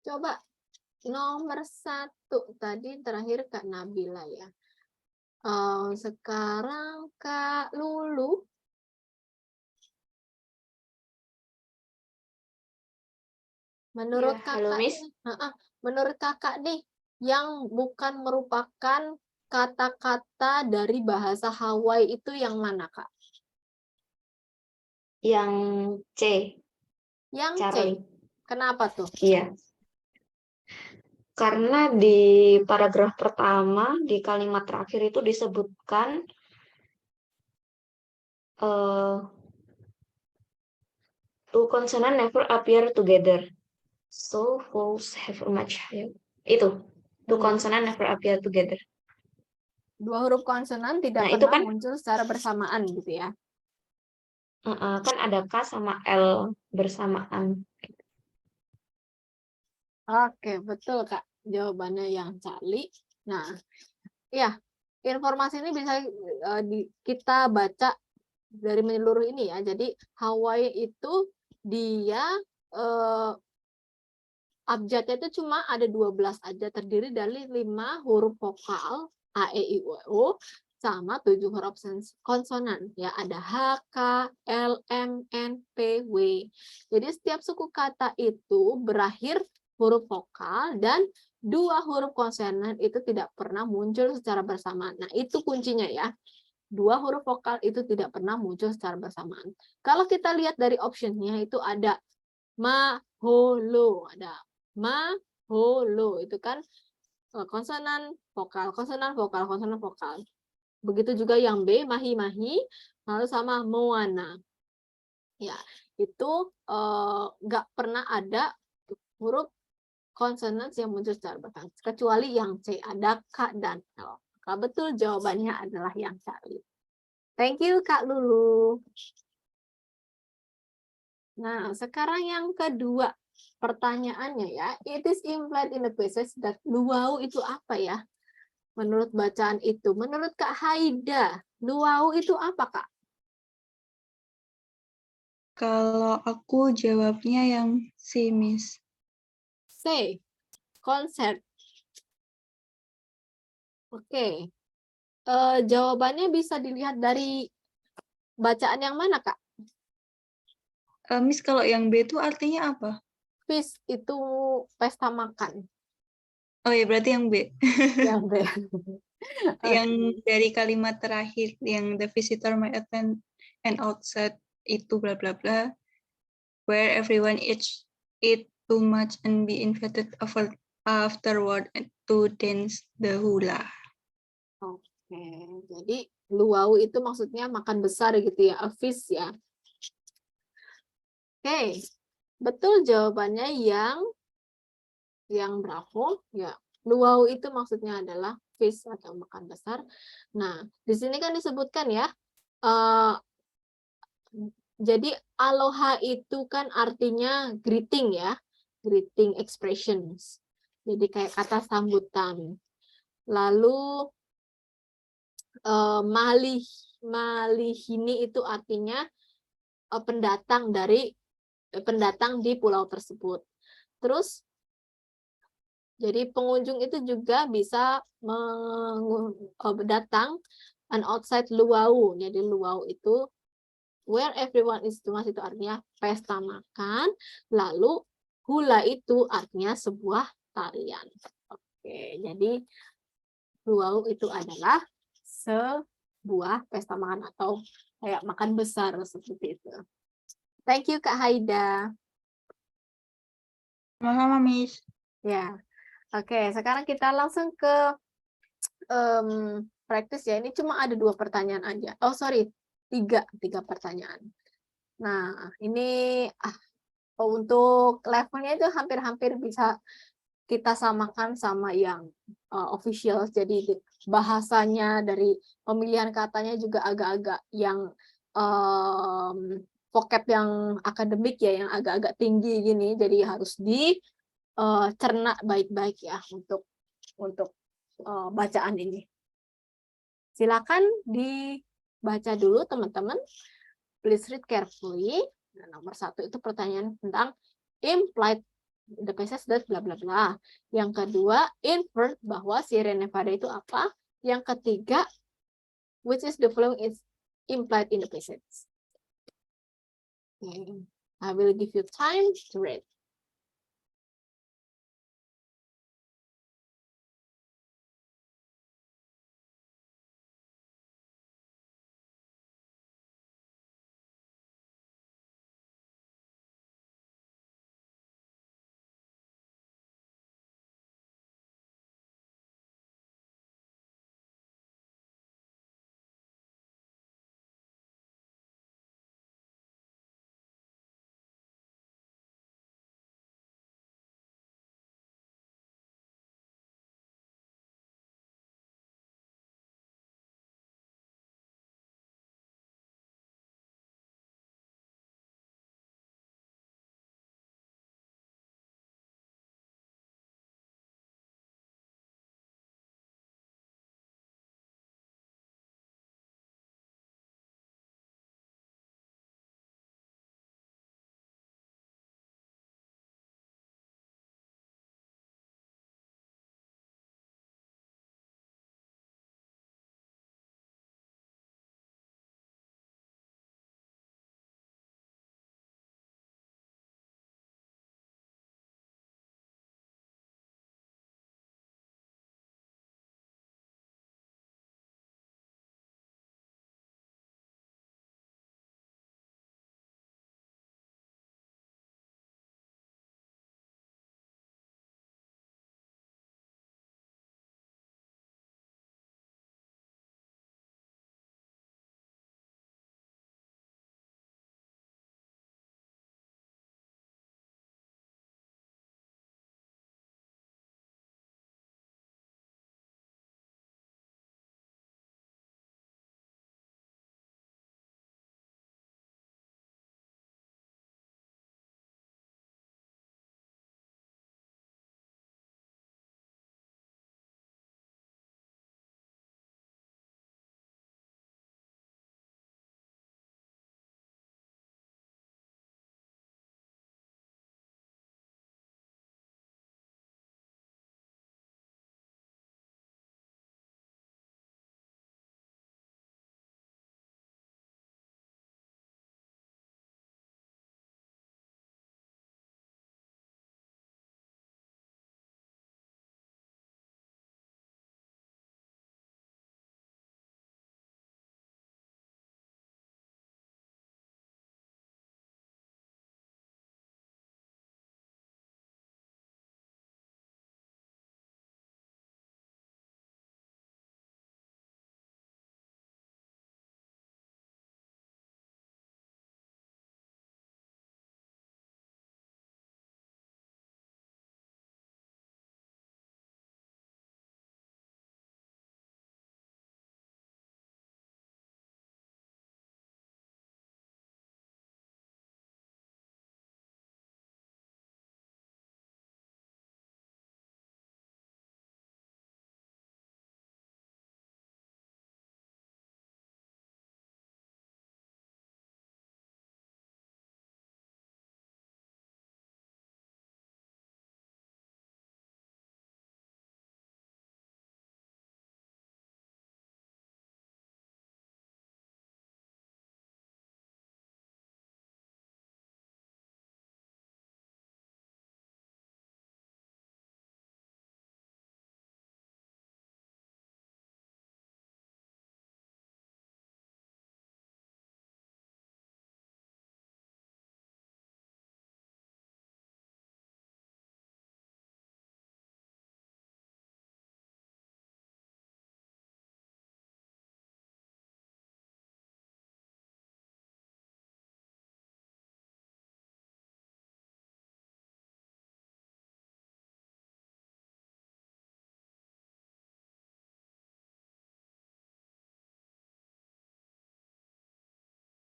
coba nomor 1 tadi terakhir Kak Nabila ya. Sekarang Kak Lulu. Menurut Ya, halo, kakak Miss. nih, menurut kakak nih, yang bukan merupakan kata-kata dari bahasa Hawaii itu yang mana, Kak? Yang C, Yang C. Charlie. Kenapa tuh? Iya. Karena di paragraf pertama, di kalimat terakhir itu disebutkan two consonants never appear together. So false have much. Itu. Two consonants never appear together. 2 huruf konsonan tidak Nah, itu pernah kan muncul secara bersamaan gitu ya. kan ada K sama L bersamaan. Oke, betul Kak. Jawabannya yang Charlie. Nah, ya, informasi ini bisa kita baca dari menyeluruh ini ya. Jadi Hawaii itu dia abjadnya itu cuma ada 12 aja, terdiri dari 5 huruf vokal A, E, I, O, sama 7 huruf konsonan. Ya, ada H, K, L, M, N, P, W. Jadi setiap suku kata itu berakhir huruf vokal dan 2 huruf konsonan itu tidak pernah muncul secara bersamaan. Nah, itu kuncinya ya. 2 huruf vokal itu tidak pernah muncul secara bersamaan. Kalau kita lihat dari optionnya itu ada maholo, ada maholo, itu kan konsonan vokal, konsonan vokal, konsonan vokal. Begitu juga yang B, mahi-mahi, lalu sama moana. Ya, itu nggak pernah ada huruf consonants yang muncul secara berkali, kecuali yang C, ada K dan L. Maka betul jawabannya adalah yang C. Thank you, Kak Lulu. Nah, sekarang yang kedua pertanyaannya ya, it is implied in the passage that luau itu apa ya? Menurut bacaan itu, menurut Kak Haida, luau itu apa, Kak? Kalau aku jawabnya yang C, Miss. C, concert. Oke. Jawabannya bisa dilihat dari bacaan yang mana, Kak? Miss, kalau yang B itu artinya apa? Feast itu pesta makan. Oh ya, berarti yang B. Yang B. Yang dari kalimat terakhir, yang the visitor may attend an outside itu bla bla bla, where everyone eat too much and be invited afterward to dance the hula. Oke, jadi luau itu maksudnya makan besar gitu ya, a feast ya. Oke, betul jawabannya yang bravo ya. Luau itu maksudnya adalah feast atau makan besar. Nah, di sini kan disebutkan ya, jadi aloha itu kan artinya greeting ya, greeting expressions. Jadi kayak kata sambutan. Lalu malihini itu artinya pendatang di pulau tersebut. Terus jadi pengunjung itu juga bisa datang an outside luau. Jadi luau itu where everyone is to itu artinya pesta makan. Lalu hula itu artinya sebuah tarian. Oke, jadi luau itu adalah sebuah pesta makan atau kayak makan besar seperti itu. Thank you Kak Haida. Sama-sama, Miss. Ya, oke. Sekarang kita langsung ke praktis ya. Ini cuma ada 2 pertanyaan aja. Oh sorry, 3 pertanyaan. Nah, ini untuk levelnya itu hampir-hampir bisa kita samakan sama yang official. Jadi bahasanya dari pemilihan katanya juga agak-agak yang vocab yang akademik ya, yang agak-agak tinggi gini. Jadi harus dicerna baik-baik ya untuk bacaan ini. Silakan dibaca dulu teman-teman. Please read carefully. Nah, nomor 1 itu pertanyaan tentang implied the passage that bla bla bla. Yang kedua, inferred bahwa Sierra Nevada itu apa. Yang ketiga, which is the following is implied in the passage. Okay. I will give you time to read.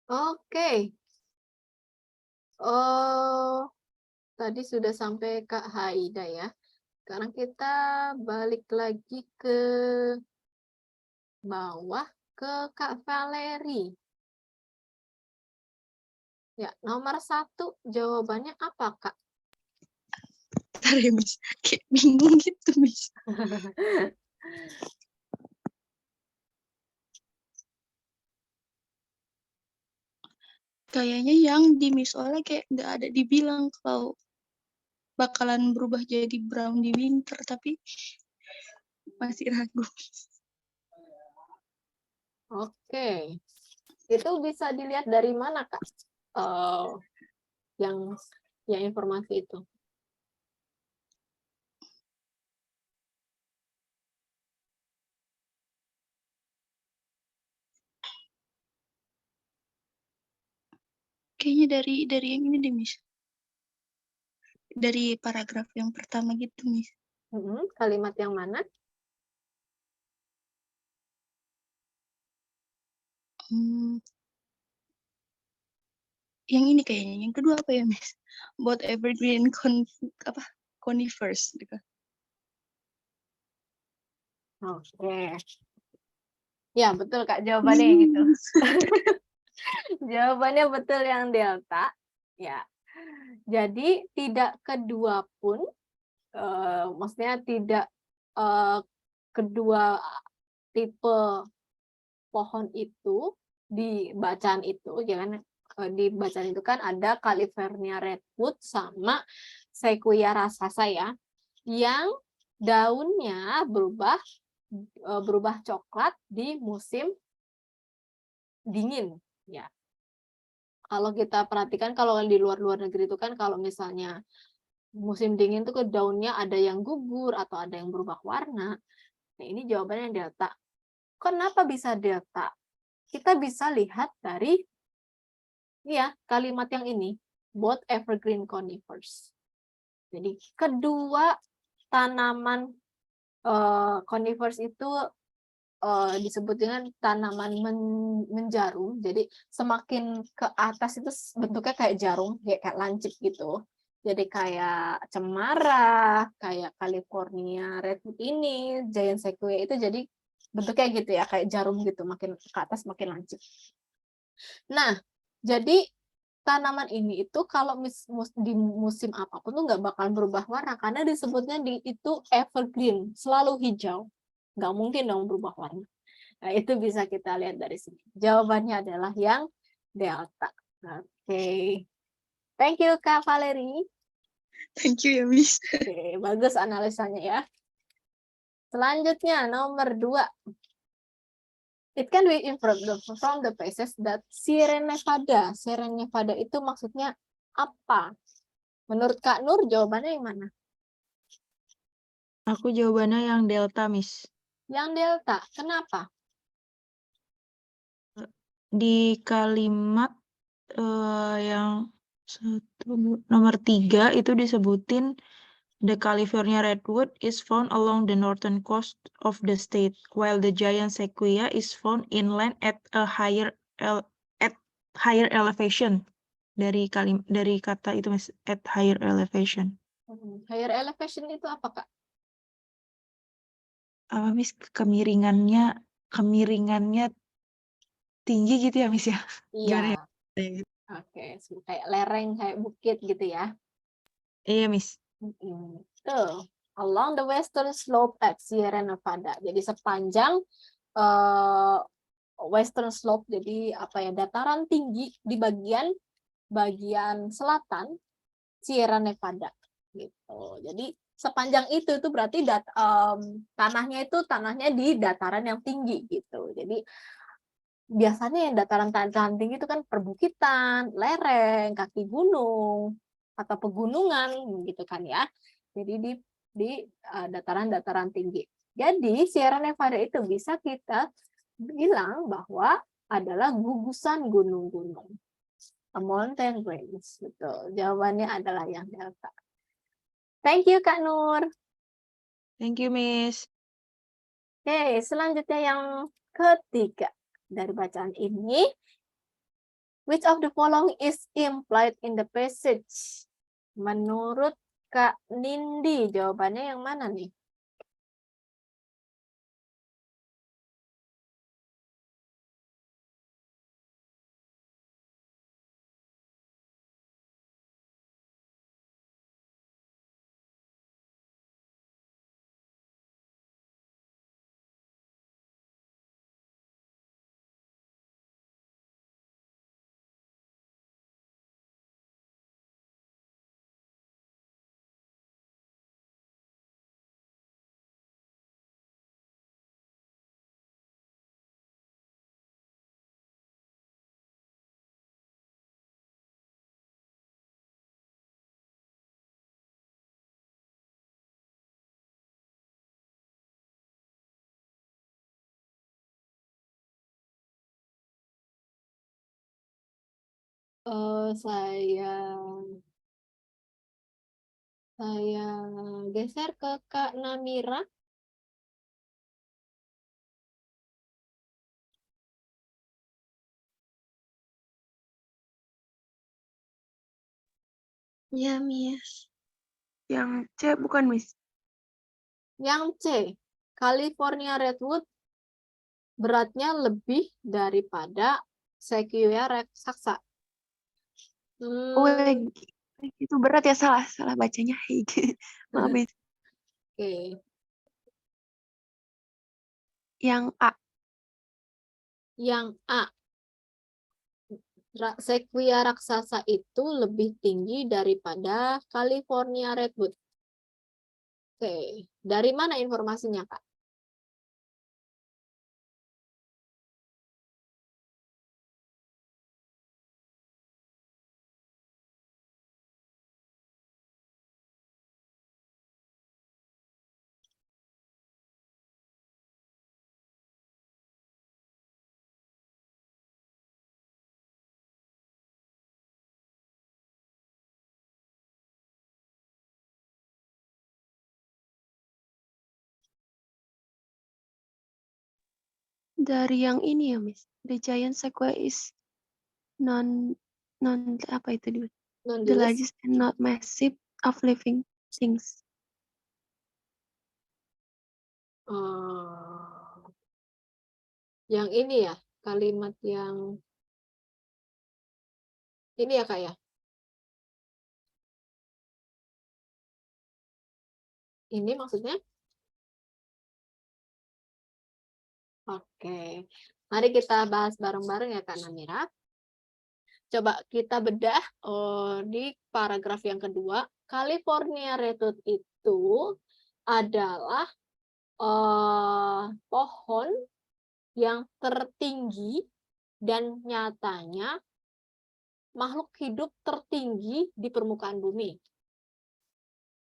Oke. Oh, tadi sudah sampai Kak Haida ya. Sekarang kita balik lagi ke bawah ke Kak Valeri. Ya, nomor 1 jawabannya apa, Kak? Bentar ya, Miss. Kayak bingung gitu, Miss. Kayaknya yang di Miss Ola kayak nggak ada dibilang kalau bakalan berubah jadi brown di winter, tapi masih ragu. Oke. Itu bisa dilihat dari mana, Kak? Yang informasi itu. Kayaknya dari yang ini deh, Miss. Dari paragraf yang pertama gitu, Miss. Kalimat yang mana? Yang ini kayaknya. Yang kedua apa ya, Miss? Both evergreen conifers. Gitu. Oke. Ya, betul, Kak. Jawabannya yang itu. Jawabannya betul yang delta. Ya. Jadi tidak kedua pun, maksudnya tidak kedua tipe pohon itu di bacaan itu, jangan di bacaan itu kan ada California Redwood sama Sequoia rassasa ya, yang daunnya berubah coklat di musim dingin ya. Kalau kita perhatikan kalau di luar negeri itu kan kalau misalnya musim dingin itu ke daunnya ada yang gugur atau ada yang berubah warna. Nah, ini jawabannya delta. Kenapa bisa delta? Kita bisa lihat dari kalimat yang ini, both evergreen conifers. Jadi kedua tanaman conifers itu disebut dengan tanaman menjarum. Jadi semakin ke atas itu bentuknya kayak jarum, kayak lancip gitu. Jadi kayak cemara, kayak California Redwood ini, Giant Sequoia itu jadi bentuknya gitu ya, kayak jarum gitu, makin ke atas makin lancip. Nah, jadi tanaman ini itu kalau di musim apapun tuh nggak bakal berubah warna karena disebutnya itu evergreen, selalu hijau. Nggak mungkin dong berubah warna. Nah, itu bisa kita lihat dari sini. Jawabannya adalah yang delta. Oke. Thank you, Kak Valeri. Thank you ya, Miss. Oke, bagus analisanya ya. Selanjutnya, nomor 2. It can be inferred from the passage that Sierra Nevada itu maksudnya apa? Menurut Kak Nur, jawabannya yang mana? Aku jawabannya yang delta, Miss. Yang delta, kenapa? Di kalimat yang nomor 3 itu disebutin the California Redwood is found along the northern coast of the state, while the giant sequoia is found inland at a higher elevation. Dari kata itu, Miss, at higher elevation. Higher elevation itu apa, Kak? Apa, Miss? Kemiringannya tinggi gitu ya, Miss ya? Iya. Gimana ya? Oke, kayak lereng, kayak bukit gitu ya. Iya, Miss. Tuh, along the western slope at Sierra Nevada. Jadi sepanjang western slope, jadi apa ya, dataran tinggi di bagian selatan Sierra Nevada gitu. Jadi sepanjang itu berarti tanahnya di dataran yang tinggi gitu. Jadi biasanya yang dataran tinggi itu kan perbukitan, lereng, kaki gunung atau pegunungan gitu kan ya. Jadi di dataran-dataran tinggi. Jadi Sierra Nevada itu bisa kita bilang bahwa adalah gugusan gunung-gunung. A mountain range. Betul. Jawabannya adalah yang delta. Thank you, Kak Nur. Thank you, Miss. Oke, selanjutnya yang ketiga dari bacaan ini. Which of the following is implied in the passage? Menurut Kak Nindi, jawabannya yang mana nih? Saya geser ke Kak Namira. Ya, Miss. Yang C bukan, Miss. Yang C, California Redwood beratnya lebih daripada Sequoia raksasa. Oh, itu berat ya, salah bacanya. Maaf, Miss. Oke. Yang A. Yang A, Sequoia raksasa itu lebih tinggi daripada California Redwood. Oke, dari mana informasinya, Kak? Dari yang ini ya, Miss. The giant sequoia is non apa itu dia? The Non-jelas. largest and not massive of living things. Yang ini ya, kalimat yang ini ya, Kak ya? Ini maksudnya? Oke, mari kita bahas bareng-bareng ya, Kak Namira. Coba kita bedah di paragraf yang kedua. California Redwood itu adalah pohon yang tertinggi dan nyatanya makhluk hidup tertinggi di permukaan bumi.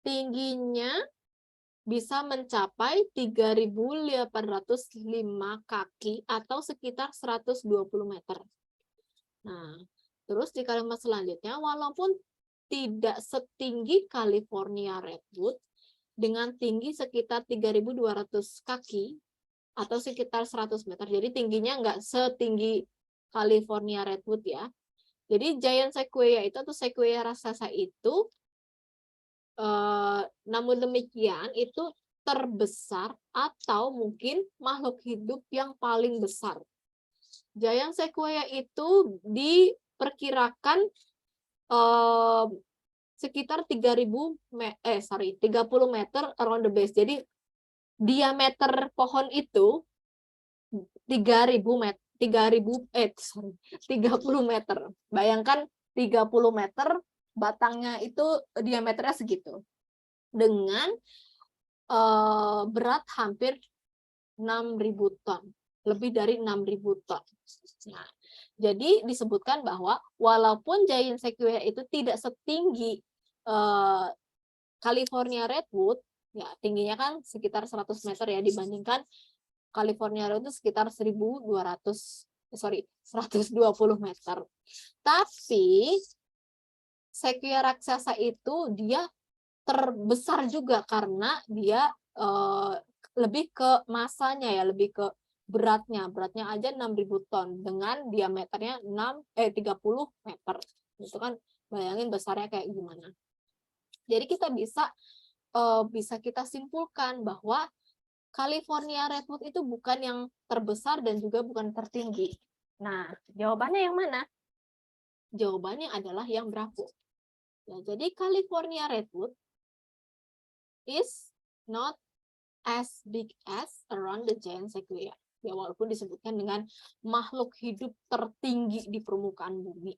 Tingginya bisa mencapai 3.805 kaki atau sekitar 120 meter. Nah, terus di kalimat selanjutnya, walaupun tidak setinggi California Redwood, dengan tinggi sekitar 3.200 kaki atau sekitar 100 meter. Jadi tingginya nggak setinggi California Redwood ya. Jadi giant sequoia itu atau sequoia raksasa itu, namun demikian itu terbesar atau mungkin makhluk hidup yang paling besar. Giant sequoia itu diperkirakan sekitar 30 meter around the base. Jadi diameter pohon itu 30 meter. Bayangkan 30 meter, batangnya itu diameternya segitu. Dengan berat hampir 6.000 ton. Lebih dari 6.000 ton. Nah, jadi disebutkan bahwa walaupun giant sequoia itu tidak setinggi California Redwood, ya tingginya kan sekitar 100 meter ya, dibandingkan California Redwood itu sekitar 120 meter. Tapi sequoia raksasa itu dia terbesar juga karena dia lebih ke masanya ya, lebih ke beratnya aja 6.000 ton dengan diameternya 30 meter. Itu kan bayangin besarnya kayak gimana. Jadi kita bisa kita simpulkan bahwa California redwood itu bukan yang terbesar dan juga bukan tertinggi. Nah, jawabannya yang mana? Jawabannya adalah yang Bravo. Ya, jadi California redwood is not as big as around the giant sequoia. Ya, walaupun disebutkan dengan makhluk hidup tertinggi di permukaan bumi.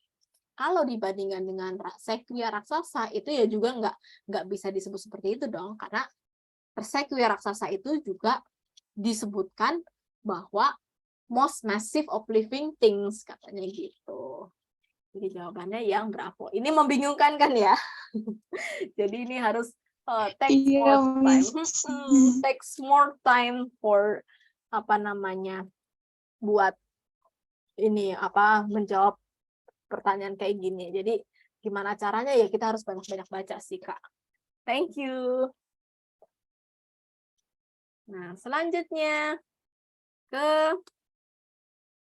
Kalau dibandingkan dengan sequoia raksasa itu ya juga nggak bisa disebut seperti itu dong, karena sequoia raksasa itu juga disebutkan bahwa most massive of living things, katanya gitu. Jadi jawabannya yang Bravo. Ini membingungkan kan ya? Jadi ini harus takes Iya, more time. Miss. Takes more time for buat ini menjawab pertanyaan kayak gini. Jadi gimana caranya ya kita harus banyak-banyak baca sih, Kak. Thank you. Nah, selanjutnya ke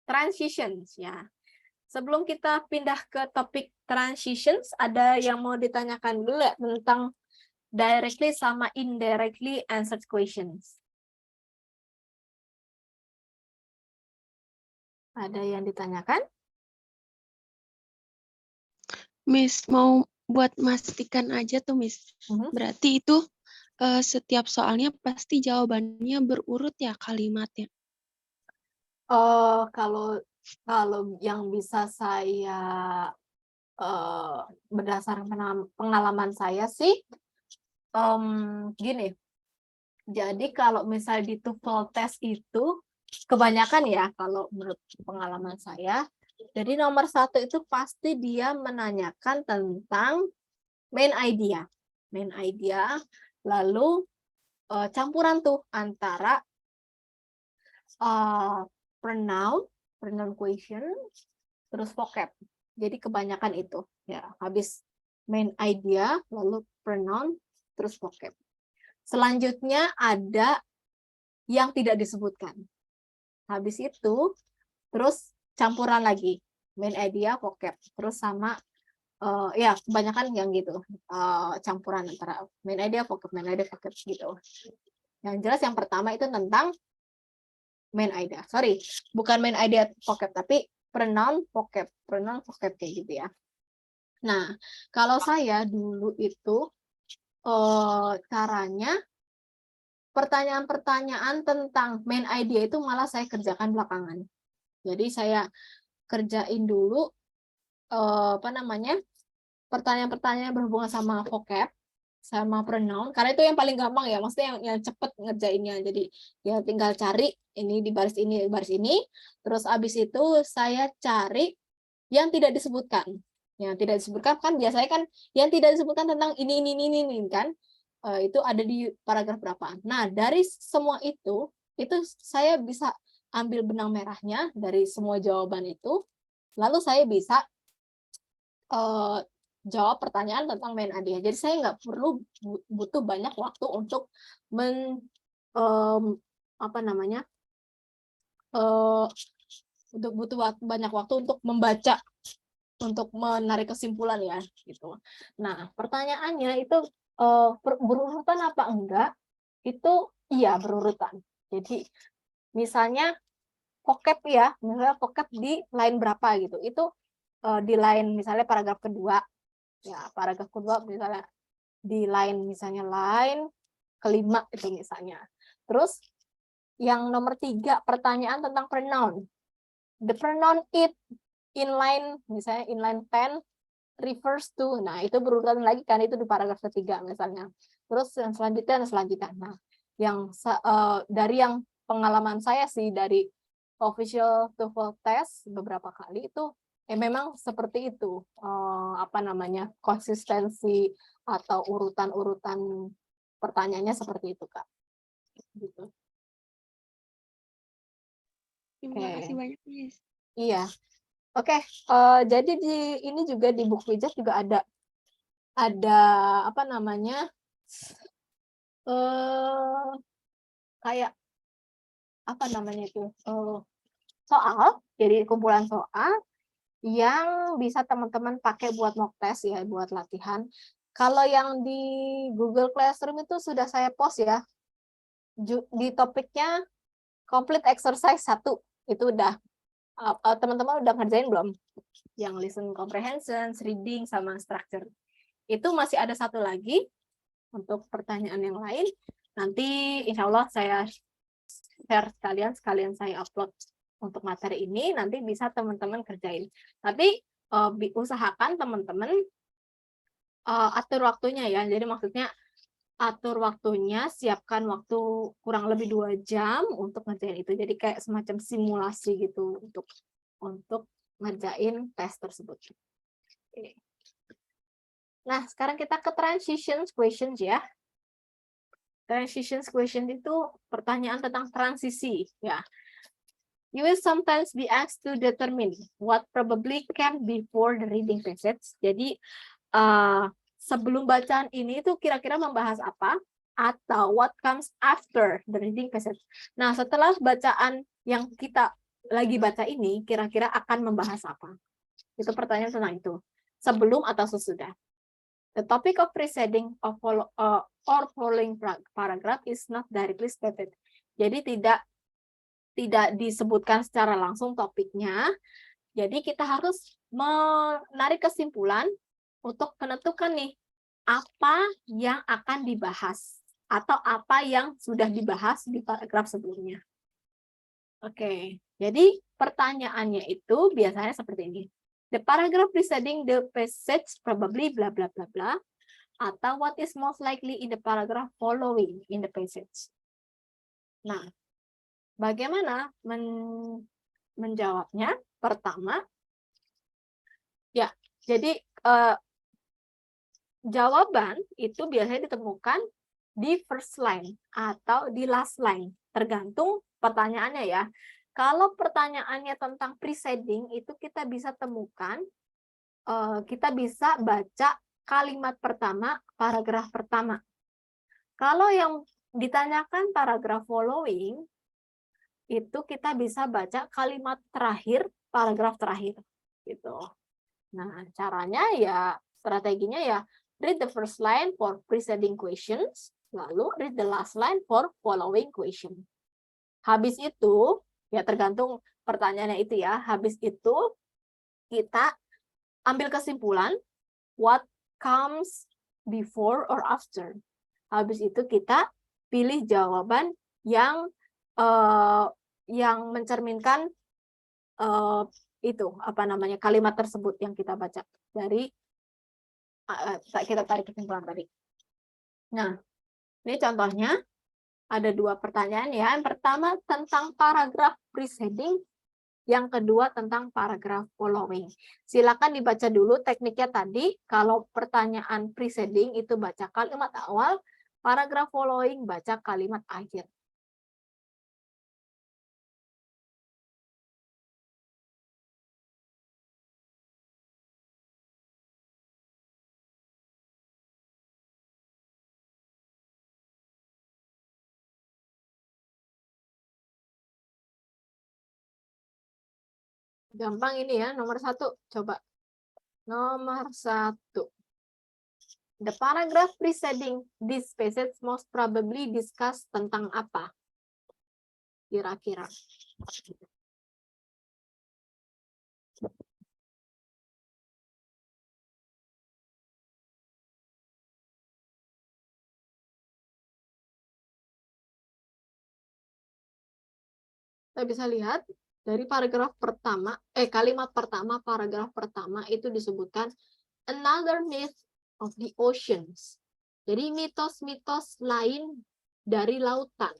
transitions ya. Sebelum kita pindah ke topik transitions, ada yang mau ditanyakan dulu ya tentang directly sama indirectly answered questions. Ada yang ditanyakan? Miss, mau buat memastikan aja tuh, Miss. Berarti itu setiap soalnya pasti jawabannya berurut ya kalimatnya. Kalau yang bisa saya berdasarkan pengalaman saya sih gini. Jadi kalau misalnya di TOEFL test itu kebanyakan ya kalau menurut pengalaman saya, jadi nomor 1 itu pasti dia menanyakan tentang main idea, lalu campuran tuh antara pronoun question, terus vocab. Jadi kebanyakan itu ya, habis main idea, lalu pronoun, terus vocab. Selanjutnya ada yang tidak disebutkan. Habis itu terus campuran lagi, main idea, vocab, terus sama ya kebanyakan yang gitu, campuran antara main idea, vocab gitu. Yang jelas yang pertama itu tentang main idea, bukan main idea vocab, tapi pronoun vocab kayak gitu ya. Nah, kalau saya dulu itu caranya pertanyaan-pertanyaan tentang main idea itu malah saya kerjakan belakangan. Jadi saya kerjain dulu pertanyaan-pertanyaan berhubungan sama vocab, sama pronoun, karena itu yang paling gampang ya, maksudnya yang cepet ngerjainnya. Jadi ya tinggal cari ini di baris ini, terus abis itu saya cari yang tidak disebutkan. Yang tidak disebutkan kan biasanya kan yang tidak disebutkan tentang ini kan, itu ada di paragraf berapa. Nah, dari semua itu saya bisa ambil benang merahnya dari semua jawaban itu, lalu saya bisa jawab pertanyaan tentang main idea. Jadi saya nggak perlu butuh banyak waktu untuk banyak waktu untuk membaca, untuk menarik kesimpulan ya gitu. Nah, pertanyaannya itu berurutan apa enggak? Itu iya berurutan. Jadi misalnya vocab ya, misalnya vocab di line berapa gitu. Itu di line misalnya paragraf kedua. Ya, paragraf kedua misalnya di line kelima itu misalnya. Terus yang nomor 3 pertanyaan tentang pronoun. The pronoun it in line misalnya in line 10 refers to. Nah, itu berurutan lagi kan, itu di paragraf ketiga misalnya. Terus yang selanjutnya. Nah, yang dari yang pengalaman saya sih dari official TOEFL test beberapa kali itu memang seperti itu, konsistensi atau urutan pertanyaannya seperti itu, Kak. Gitu. Terima kasih banyak, Miss. Iya. Oke, jadi ini juga di buku Ijaz juga ada kayak apa namanya itu soal, jadi kumpulan soal yang bisa teman-teman pakai buat mock test ya, buat latihan. Kalau yang di Google Classroom itu sudah saya post ya, di topiknya complete exercise 1, itu udah teman-teman udah ngerjain belum? Yang listen comprehension, reading, sama structure. Itu masih ada satu lagi untuk pertanyaan yang lain. Nanti insya Allah saya share sekalian saya upload untuk materi ini, nanti bisa teman-teman kerjain. Tapi usahakan teman-teman atur waktunya ya. Jadi maksudnya atur waktunya, siapkan waktu kurang lebih 2 jam untuk ngerjain itu. Jadi kayak semacam simulasi gitu untuk ngerjain tes tersebut. Oke. Nah, sekarang kita ke transition questions ya. Transition question itu pertanyaan tentang transisi ya. You will sometimes be asked to determine what probably came before the reading passage. Jadi sebelum bacaan ini tuh kira-kira membahas apa, atau what comes after the reading passage. Nah, setelah bacaan yang kita lagi baca ini kira-kira akan membahas apa? Itu pertanyaan tentang itu. Sebelum atau sesudah. The topic of preceding or following paragraph is not directly stated. Jadi tidak disebutkan secara langsung topiknya. Jadi kita harus menarik kesimpulan untuk menentukan nih apa yang akan dibahas atau apa yang sudah dibahas di paragraf sebelumnya. Oke, jadi pertanyaannya itu biasanya seperti ini. The paragraph preceding the passage probably bla bla bla bla, atau what is most likely in the paragraph following in the passage. Nah, bagaimana menjawabnya? Pertama, ya, jadi jawaban itu biasanya ditemukan di first line atau di last line, tergantung pertanyaannya ya. Kalau pertanyaannya tentang preceding itu kita bisa temukan, kita bisa baca kalimat pertama, paragraf pertama. Kalau yang ditanyakan paragraf following, itu kita bisa baca kalimat terakhir, paragraf terakhir. Gitu. Nah, caranya ya, strateginya ya, read the first line for preceding questions, lalu read the last line for following question. Habis itu, ya tergantung pertanyaannya itu ya, habis itu kita ambil kesimpulan, what comes before or after. Habis itu kita pilih jawaban yang mencerminkan itu apa namanya kalimat tersebut yang kita baca dari kita tarik kesimpulan tadi. Nah, ini contohnya ada 2 pertanyaan ya. Yang pertama tentang paragraf preceding, yang kedua tentang paragraf following. Silakan dibaca dulu tekniknya tadi. Kalau pertanyaan preceding itu baca kalimat awal, paragraf following baca kalimat akhir. Gampang ini ya, nomor 1. Coba. Nomor 1. The paragraph preceding this passage most probably discuss tentang apa? Kira-kira. Kita bisa lihat dari paragraf pertama, kalimat pertama, paragraf pertama itu disebutkan another myth of the oceans. Jadi mitos-mitos lain dari lautan.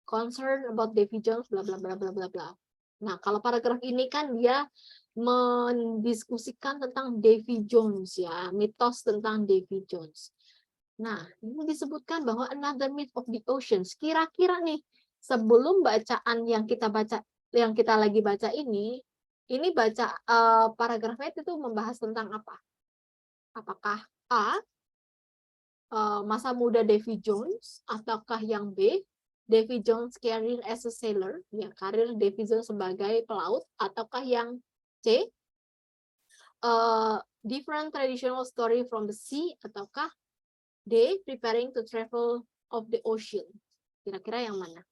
Concern about Davy Jones, bla bla bla bla bla bla. Nah, kalau paragraf ini kan dia mendiskusikan tentang Davy Jones ya, mitos tentang Davy Jones. Nah, ini disebutkan bahwa another myth of the oceans. Kira-kira nih, sebelum bacaan yang kita lagi baca ini baca paragrafnya itu membahas tentang apa? Apakah A, masa muda Davy Jones, ataukah yang B, Davy Jones' career as a sailor, ya karir Davy Jones sebagai pelaut, ataukah yang C, different traditional story from the sea, ataukah D, preparing to travel of the ocean. Kira-kira yang mana?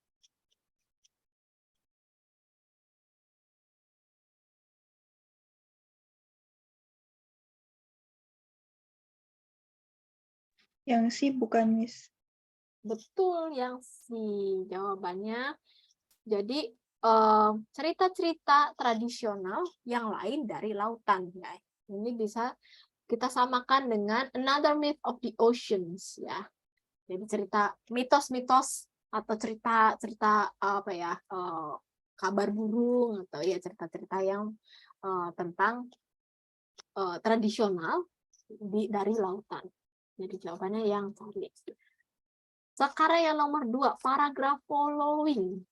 Yang C bukan, Miss. Betul, yang C. Jawabannya. Jadi cerita-cerita tradisional yang lain dari lautan, ya. Ini bisa kita samakan dengan Another Myth of the Oceans, ya. Jadi cerita mitos-mitos atau cerita-cerita apa ya, kabar burung atau ya cerita-cerita yang tentang tradisional dari lautan. Jadi jawabannya yang tadi. Sekarang yang nomor 2, paragraph following.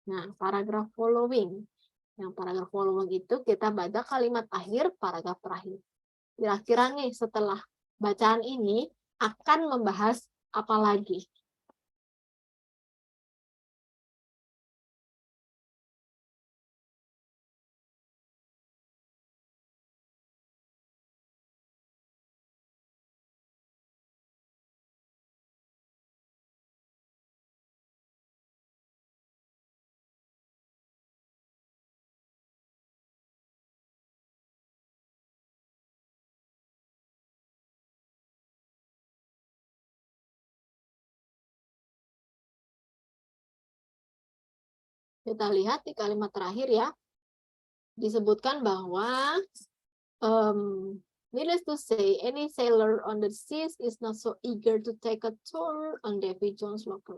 Nah, paragraph following. Yang paragraph following itu kita baca kalimat akhir, paragraf terakhir. Kira-kira nih setelah bacaan ini akan membahas apa lagi? Kita lihat di kalimat terakhir ya, disebutkan bahwa needless to say, any sailor on the seas is not so eager to take a tour on Davy Jones' locker.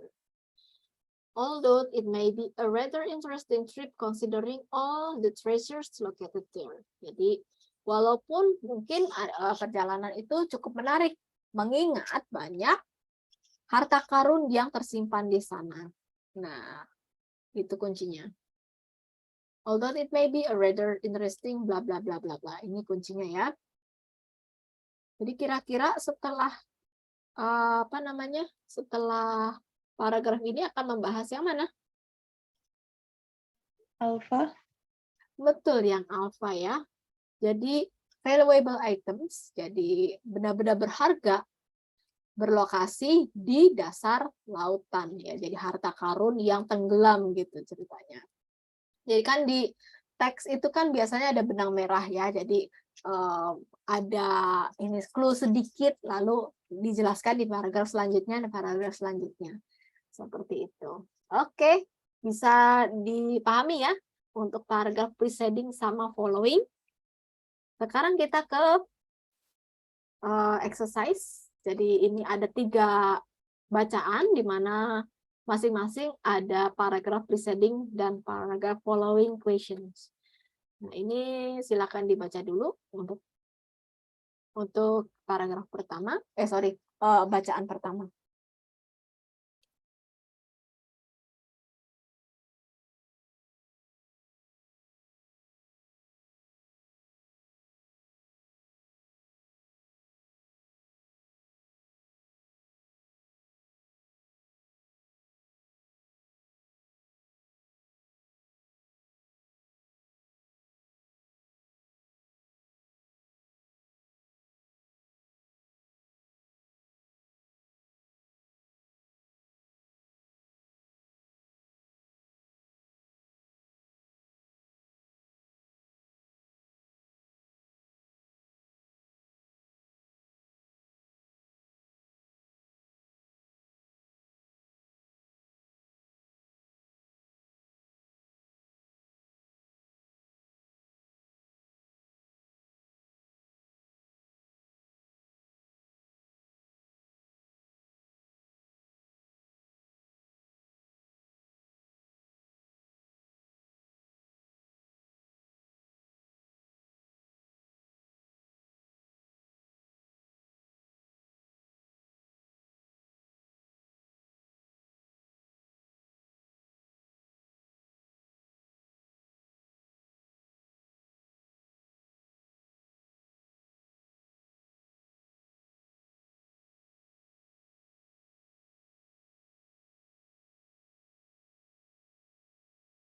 Although it may be a rather interesting trip considering all the treasures located there. Jadi, walaupun mungkin perjalanan itu cukup menarik, mengingat banyak harta karun yang tersimpan di sana. Nah, itu kuncinya. Although it may be a rather interesting bla bla bla bla bla. Ini kuncinya ya. Jadi kira-kira setelah apa namanya? Setelah paragraf ini akan membahas yang mana? Alpha. Betul, yang alpha ya. Jadi valuable items, jadi benda-benda berharga berlokasi di dasar lautan ya. Jadi harta karun yang tenggelam gitu ceritanya. Jadi kan di teks itu kan biasanya ada benang merah ya. Jadi ada ini clue sedikit lalu dijelaskan di paragraf selanjutnya dan paragraf selanjutnya. Seperti itu. Oke, bisa dipahami ya untuk paragraf preceding sama following. Sekarang kita ke exercise. Jadi ini ada 3 bacaan di mana masing-masing ada paragraf preceding dan paragraf following questions. Nah, ini silakan dibaca dulu untuk paragraf pertama. Bacaan pertama.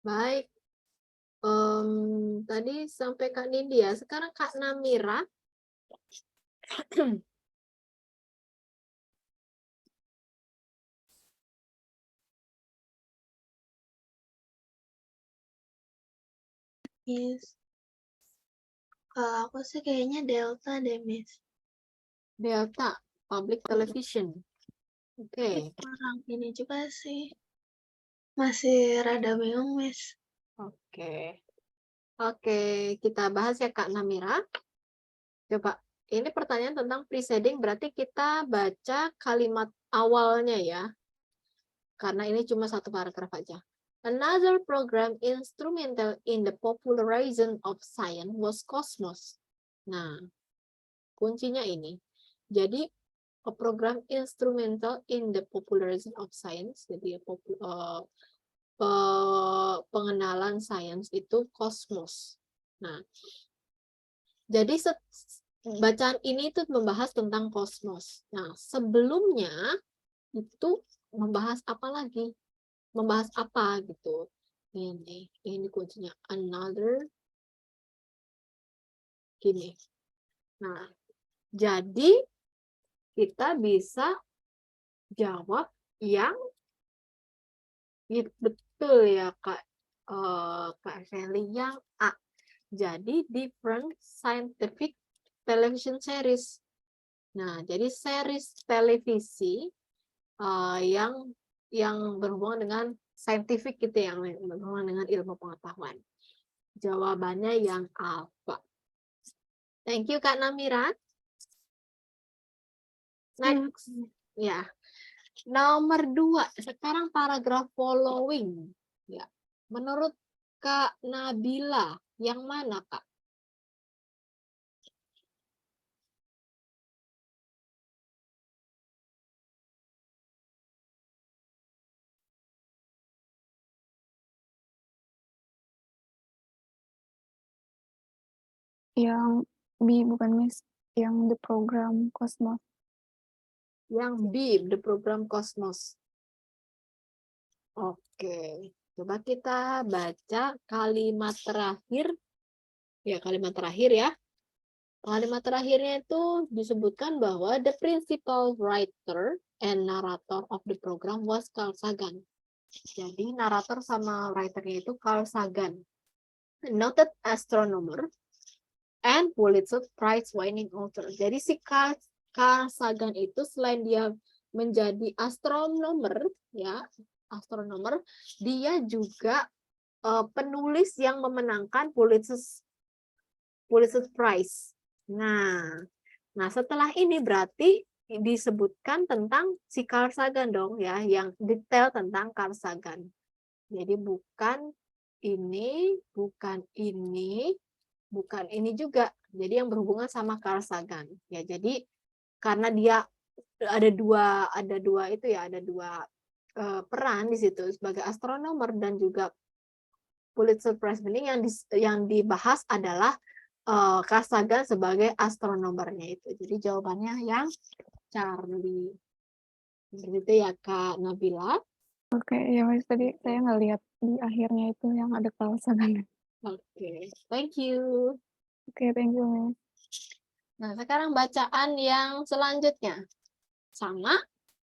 Baik. Tadi sampai Kak Nindi ya. Sekarang Kak Namira. Miss. Kalau aku sih kayaknya Delta deh, Miss. Delta, Public Television. Oke. Kurang ini juga sih. Masih rada bingung, Miss. Oke. Oke, kita bahas ya Kak Namira. Coba, ini pertanyaan tentang preceding, berarti kita baca kalimat awalnya ya. Karena ini cuma satu paragraf aja. Another program instrumental in the popularization of science was Cosmos. Nah, kuncinya ini. Jadi, a program instrumental in the popularization of science, jadi pengenalan sains itu Cosmos. Nah, jadi bacaan ini tuh membahas tentang kosmos. Nah, sebelumnya itu membahas apa lagi? Membahas apa gitu? Ini kuncinya. Another gini. Nah, jadi kita bisa jawab yang betul ya Kak Kak Shelly, yang A. Jadi different scientific television series. Nah, jadi series televisi yang berhubungan dengan scientific gitu, yang berhubungan dengan ilmu pengetahuan. Jawabannya yang apa? Thank you Kak Namira. Next. Ya. Nomor 2. Sekarang paragraf following. Ya. Menurut Kak Nabila, yang mana Kak? Yang B bukan Miss, yang the program Cosmos. Yang B, the program Cosmos. Oke, coba kita baca kalimat terakhir. Ya, kalimat terakhir ya. Kalimat terakhirnya itu disebutkan bahwa the principal writer and narrator of the program was Carl Sagan. Jadi narator sama writernya itu Carl Sagan, noted astronomer and Pulitzer Prize winning author. Jadi si Carl Sagan itu selain dia menjadi astronomer ya, astronomer, dia juga penulis yang memenangkan Pulitzer Prize. Nah, setelah ini berarti disebutkan tentang si Carl Sagan dong ya, yang detail tentang Carl Sagan. Jadi bukan ini, bukan ini juga. Jadi yang berhubungan sama Carl Sagan. Ya, jadi karena dia ada dua itu ya, ada dua peran di situ sebagai astronomer dan juga Pulitzer Prize winning, yang dibahas adalah Carl Sagan sebagai astronomernya itu. Jadi jawabannya yang Charlie. Begitu ya Kak Nabila. Oke, ya Miss, tadi saya nggak lihat di akhirnya itu yang ada Carl Sagan. Oke, thank you. Oke, thank you Miss. Nah, sekarang bacaan yang selanjutnya. Sama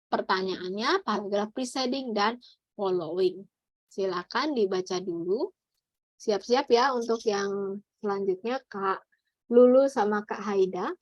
pertanyaannya, paragraf preceding dan following. Silakan dibaca dulu. Siap-siap ya untuk yang selanjutnya Kak Lulu sama Kak Haida.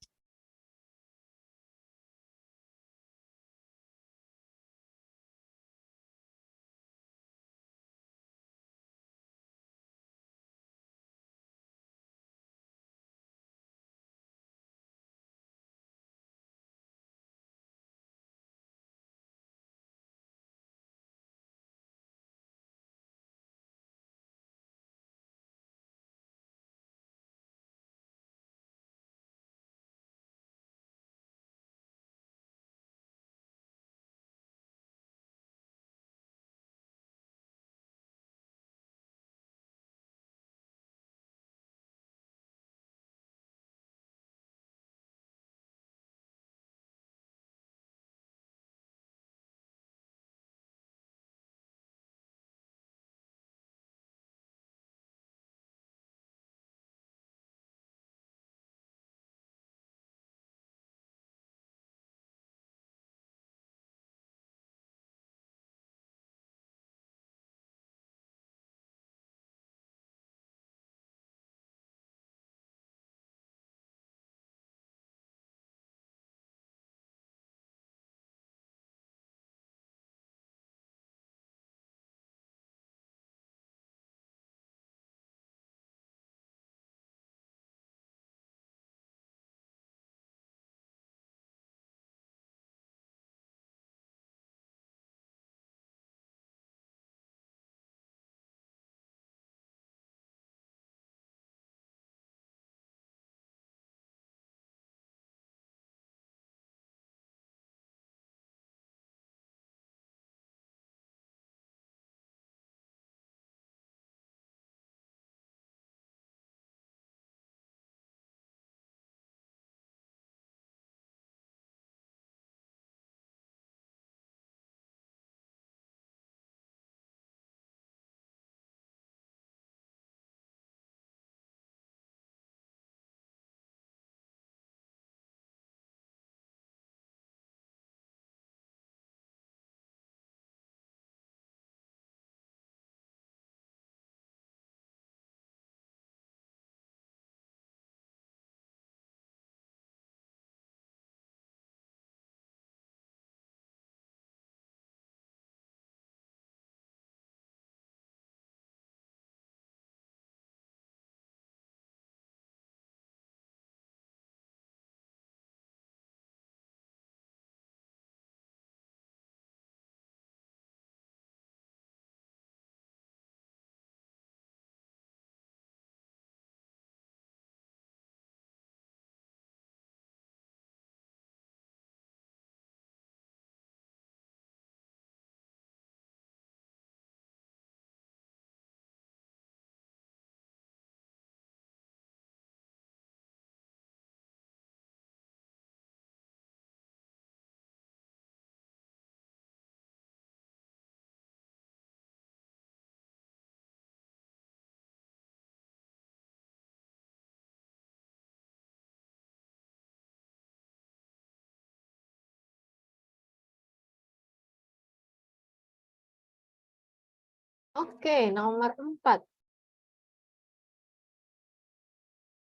Oke, nomor 4.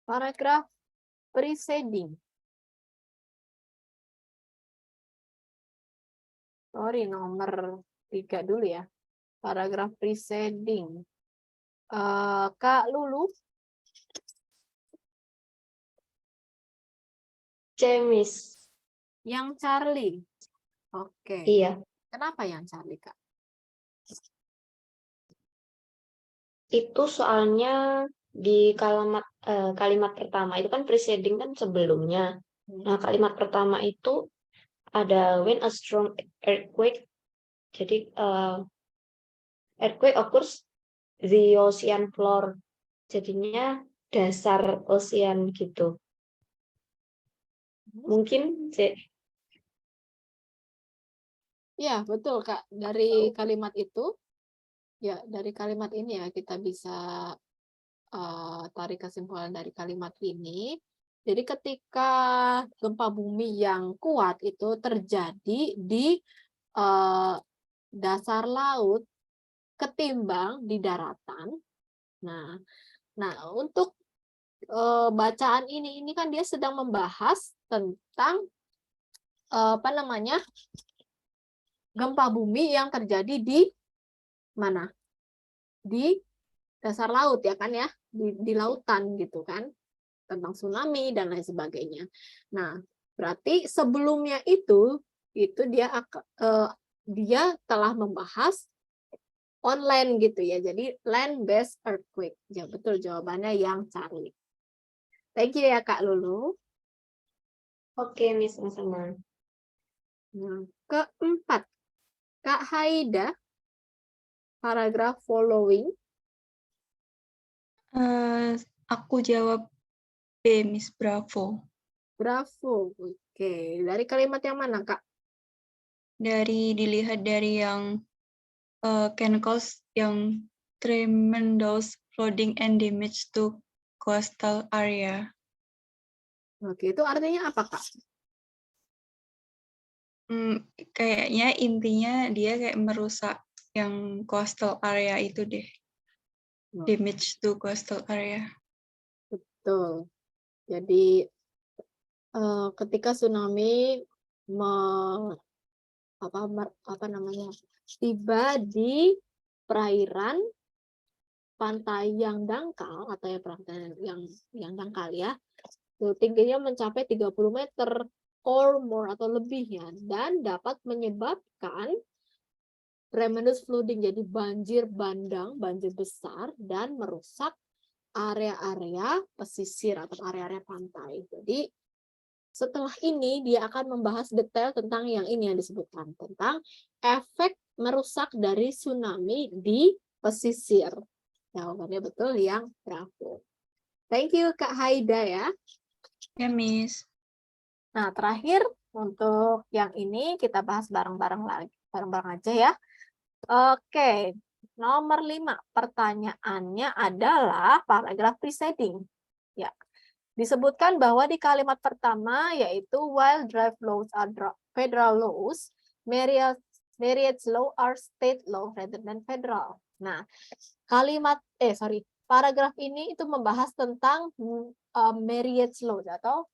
Paragraf preceding. Sorry, nomor 3 dulu ya. Paragraf preceding. Kak Lulu, Miss. yang Charlie. Oke. Iya, Kenapa yang Charlie, Kak? itu soalnya di kalimat pertama itu kan preceding kan sebelumnya. Nah, kalimat pertama itu ada when a strong earthquake. Jadi earthquake occurs the ocean floor. Jadinya dasar ocean gitu. Mungkin Iya, betul, Kak. Dari kalimat itu, ya dari kalimat ini ya kita bisa tarik kesimpulan dari kalimat ini. Jadi ketika gempa bumi yang kuat itu terjadi di dasar laut ketimbang di daratan. Nah, untuk bacaan ini kan dia sedang membahas tentang apa namanya gempa bumi yang terjadi di mana? Di dasar laut ya kan ya, di lautan gitu kan, tentang tsunami dan lain sebagainya. Nah, berarti sebelumnya itu dia telah membahas online gitu ya. Jadi land based earthquake. Ya betul jawabannya yang Charlie. Thank you ya Kak Lulu. Oke, Miss sama-sama. Nah, keempat, Kak Haida, paragraf following. Aku jawab B, Miss. Bravo. Bravo. Oke, dari kalimat yang mana Kak? Dilihat dari yang can cause yang tremendous flooding and damage to coastal area. Oke, itu artinya apa Kak? Kayaknya intinya dia kayak merusak yang coastal area itu deh. Damage to coastal area. Betul. Jadi ketika tsunami tiba di perairan pantai yang dangkal atau ya pantai yang dangkal ya, tingginya mencapai 30 meter or more atau lebih ya, dan dapat menyebabkan tremendous flooding, jadi banjir bandang, banjir besar, dan merusak area-area pesisir atau area-area pantai. Jadi setelah ini dia akan membahas detail tentang yang ini yang disebutkan, tentang efek merusak dari tsunami di pesisir. Jawabannya betul yang bravo. Thank you Kak Haida ya. Ya, Miss. Nah, terakhir untuk yang ini kita bahas bareng-bareng lagi. Bareng-bareng aja ya. Oke, nomor 5. Pertanyaannya adalah paragraf preceding. Ya. Disebutkan bahwa di kalimat pertama yaitu while draft laws are federal laws, marriage law are state law rather than federal. Nah, paragraf ini itu membahas tentang marriage law atau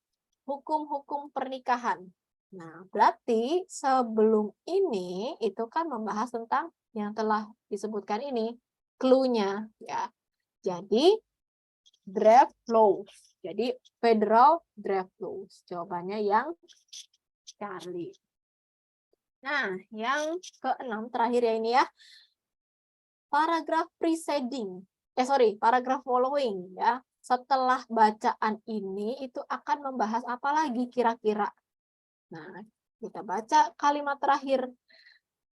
hukum-hukum pernikahan. Nah, berarti sebelum ini itu kan membahas tentang yang telah disebutkan ini, clue-nya ya. Jadi draft laws. Jadi federal draft laws. Jawabannya yang Charlie. Nah, yang ke-6 terakhir ya ini ya. Paragraf preceding. Paragraf following ya. Setelah bacaan ini itu akan membahas apa lagi kira-kira? Nah, kita baca kalimat terakhir.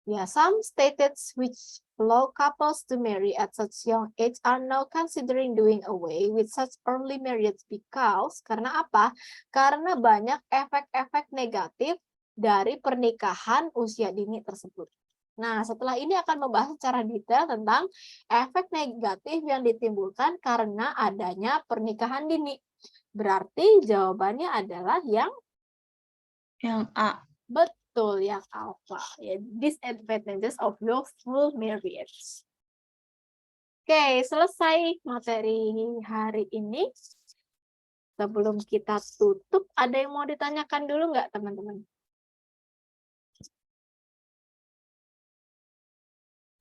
Ya, some states which allow couples to marry at such young age are now considering doing away with such early marriage because, karena apa? Karena banyak efek-efek negatif dari pernikahan usia dini tersebut. Nah, setelah ini akan membahas secara detail tentang efek negatif yang ditimbulkan karena adanya pernikahan dini. Berarti jawabannya adalah yang A. Betul, yang alpha. Ya, disadvantages of youthful marriage. Oke, selesai materi hari ini. Sebelum kita tutup, ada yang mau ditanyakan dulu nggak, teman-teman?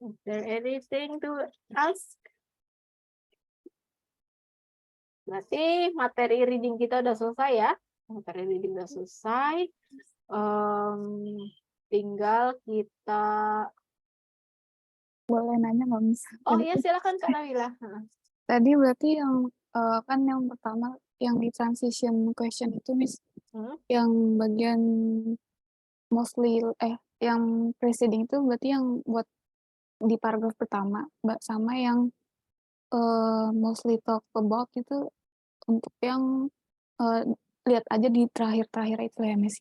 Is there anything to ask? Berarti materi reading kita udah selesai ya. Materi reading udah selesai. Tinggal kita... Boleh nanya nggak, Miss? Oh iya, silakan Kak Nabila. Tadi berarti yang kan yang pertama yang di transition question itu, Miss, yang bagian mostly yang preceding itu berarti yang buat di paragraf pertama, Mbak, sama yang mostly talk about itu untuk yang lihat aja di terakhir-terakhir itu ya, Miss.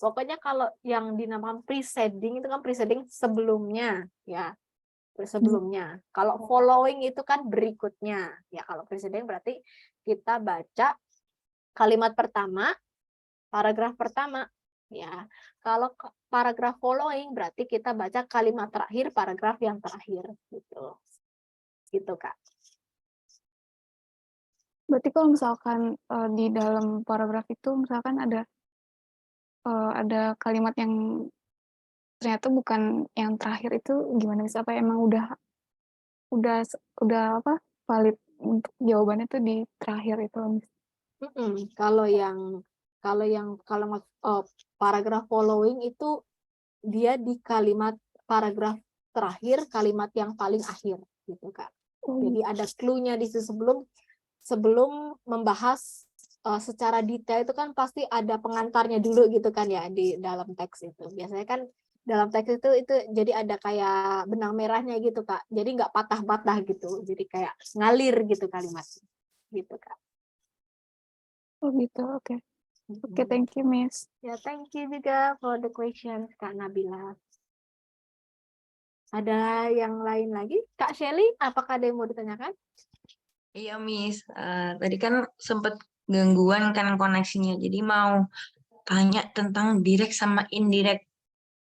Pokoknya kalau yang dinamakan preceding itu kan preceding sebelumnya, ya. Sebelumnya. Kalau following itu kan berikutnya. Ya, kalau preceding berarti kita baca kalimat pertama, paragraf pertama, ya. Kalau paragraf following berarti kita baca kalimat terakhir, paragraf yang terakhir, gitu. Gitu, Kak. Berarti kalau misalkan di dalam paragraf itu misalkan ada kalimat yang ternyata bukan yang terakhir, itu gimana, bisa apa emang udah apa valid untuk jawabannya tuh di terakhir itu? Kalau paragraf following itu dia di kalimat paragraf terakhir, kalimat yang paling akhir, gitu Kak. Jadi ada clue-nya di situ sebelum membahas secara detail itu kan pasti ada pengantarnya dulu gitu kan ya di dalam teks itu. Biasanya kan dalam teks itu jadi ada kayak benang merahnya gitu Kak. Jadi nggak patah-patah gitu. Jadi kayak ngalir gitu kalimatnya. Gitu Kak. Oh gitu, oke. Oke, thank you, Miss. Ya, thank you juga for the questions, Kak Nabila. Ada yang lain lagi? Kak Shelly, apakah ada yang mau ditanyakan? Iya, Miss. Tadi kan sempat gangguan kan koneksinya. Jadi mau tanya tentang direct sama indirect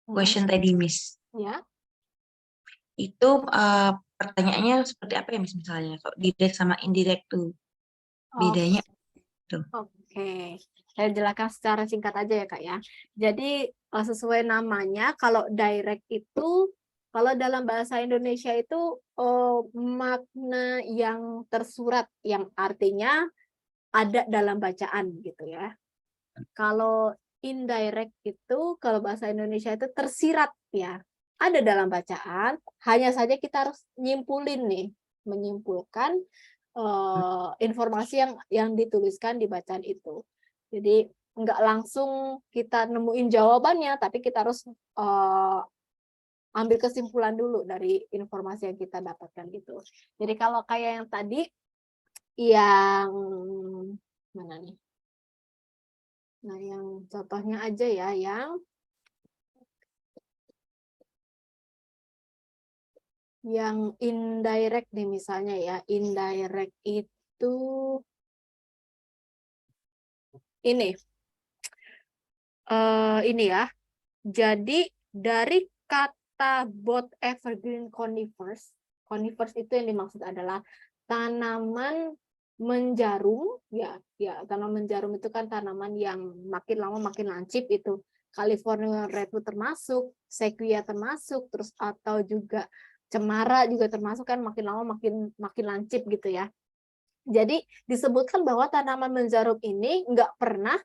question tadi, Miss. Ya. Itu pertanyaannya seperti apa ya, Miss? Misalnya, kalau direct sama indirect tuh bedanya tuh. Oke. Saya jelaskan secara singkat aja ya, Kak ya. Jadi sesuai namanya, kalau direct itu, kalau dalam bahasa Indonesia itu makna yang tersurat, yang artinya ada dalam bacaan gitu ya. Kalau indirect itu, kalau bahasa Indonesia itu tersirat ya. Ada dalam bacaan, hanya saja kita harus nyimpulin nih, menyimpulkan informasi yang dituliskan di bacaan itu. Jadi nggak langsung kita nemuin jawabannya, tapi kita harus ambil kesimpulan dulu dari informasi yang kita dapatkan gitu. Jadi kalau kayak yang tadi, yang mana nih? Nah, yang contohnya aja ya, yang indirect nih misalnya ya, indirect itu ini ya. Jadi dari kata both evergreen conifers itu yang dimaksud adalah tanaman menjarum ya, tanaman menjarum itu kan tanaman yang makin lama makin lancip itu. California redwood termasuk, sequoia termasuk, terus atau juga cemara juga termasuk kan, makin lama makin lancip gitu ya. Jadi disebutkan bahwa tanaman menjarum ini nggak pernah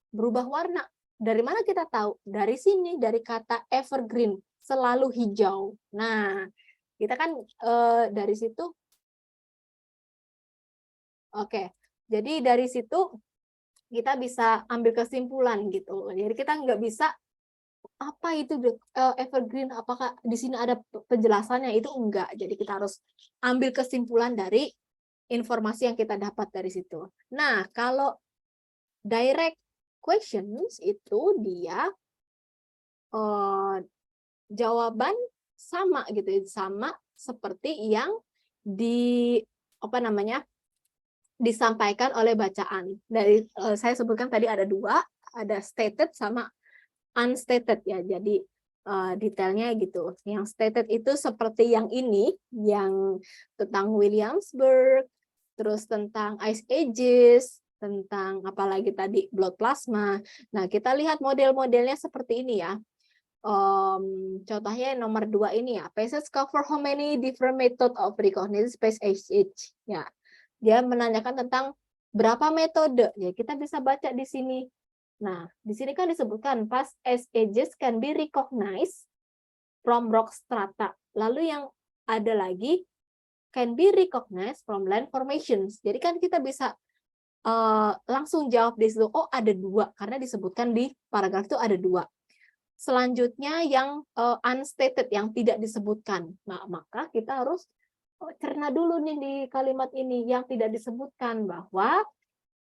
berubah warna. Dari mana kita tahu? Dari sini, dari kata evergreen, selalu hijau. Nah, kita kan dari situ, oke. Jadi dari situ kita bisa ambil kesimpulan gitu. Jadi kita nggak bisa apa itu evergreen, apakah di sini ada penjelasannya, itu enggak. Jadi kita harus ambil kesimpulan dari informasi yang kita dapat dari situ. Nah, kalau direct questions itu dia jawaban sama gitu, sama seperti yang disampaikan oleh bacaan. Dari saya sebutkan tadi ada dua, ada stated sama unstated ya. Jadi detailnya gitu. Yang stated itu seperti yang ini, yang tentang Williamsburg, terus tentang ice ages, tentang apalagi tadi blood plasma. Nah, kita lihat model-modelnya seperti ini ya. Contohnya nomor 2 ini ya. PSS cover how many different method of recognition space age. Ya, dia menanyakan tentang berapa metode. Ya, kita bisa baca di sini. Nah, di sini kan disebutkan past ice ages can be recognized from rock strata. Lalu yang ada lagi can be recognized from land formations. Jadi kan kita bisa langsung jawab di situ. Oh, ada 2 karena disebutkan di paragraf itu ada 2. Selanjutnya yang unstated, yang tidak disebutkan. Nah, maka kita harus cerna dulu nih di kalimat ini yang tidak disebutkan, bahwa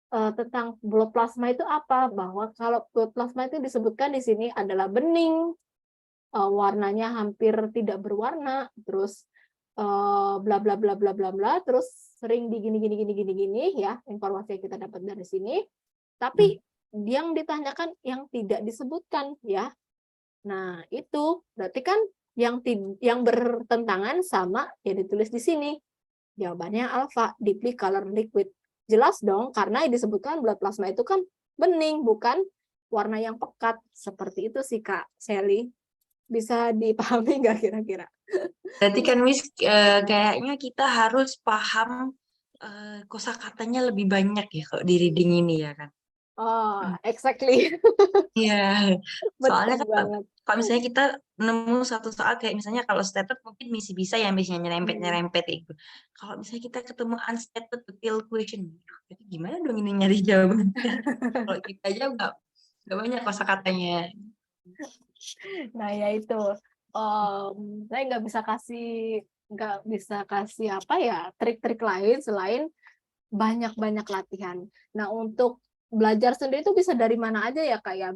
tentang blood plasma itu apa, bahwa kalau blood plasma itu disebutkan di sini adalah bening, warnanya hampir tidak berwarna, terus bla bla bla bla bla bla, terus sering di gini ya, informasi yang kita dapat dari sini. Tapi yang ditanyakan yang tidak disebutkan ya. Nah, itu berarti kan yang bertentangan sama yang ditulis di sini. Jawabannya alfa, deeply colored liquid. Jelas dong, karena disebutkan blood plasma itu kan bening, bukan warna yang pekat. Seperti itu sih, Kak Sally. Bisa dipahami nggak kira-kira? Berarti kan Miss, kayaknya kita harus paham kosakatanya lebih banyak ya kalau di reading ini ya kan? Oh, exactly. Iya, soalnya Betul kan banget. kalau misalnya kita nemu satu soal kayak misalnya kalau stated mungkin masih bisa ya misalnya nyerempet itu. Kalau misalnya kita ketemu unstated detail question, jadi gimana dong ini nyari jawabannya? Kalau kita aja nggak banyak kosakatanya. Nah, ya itu. Saya nggak bisa kasih apa ya, trik-trik lain selain banyak-banyak latihan. Nah, untuk belajar sendiri itu bisa dari mana aja ya, Kak ya?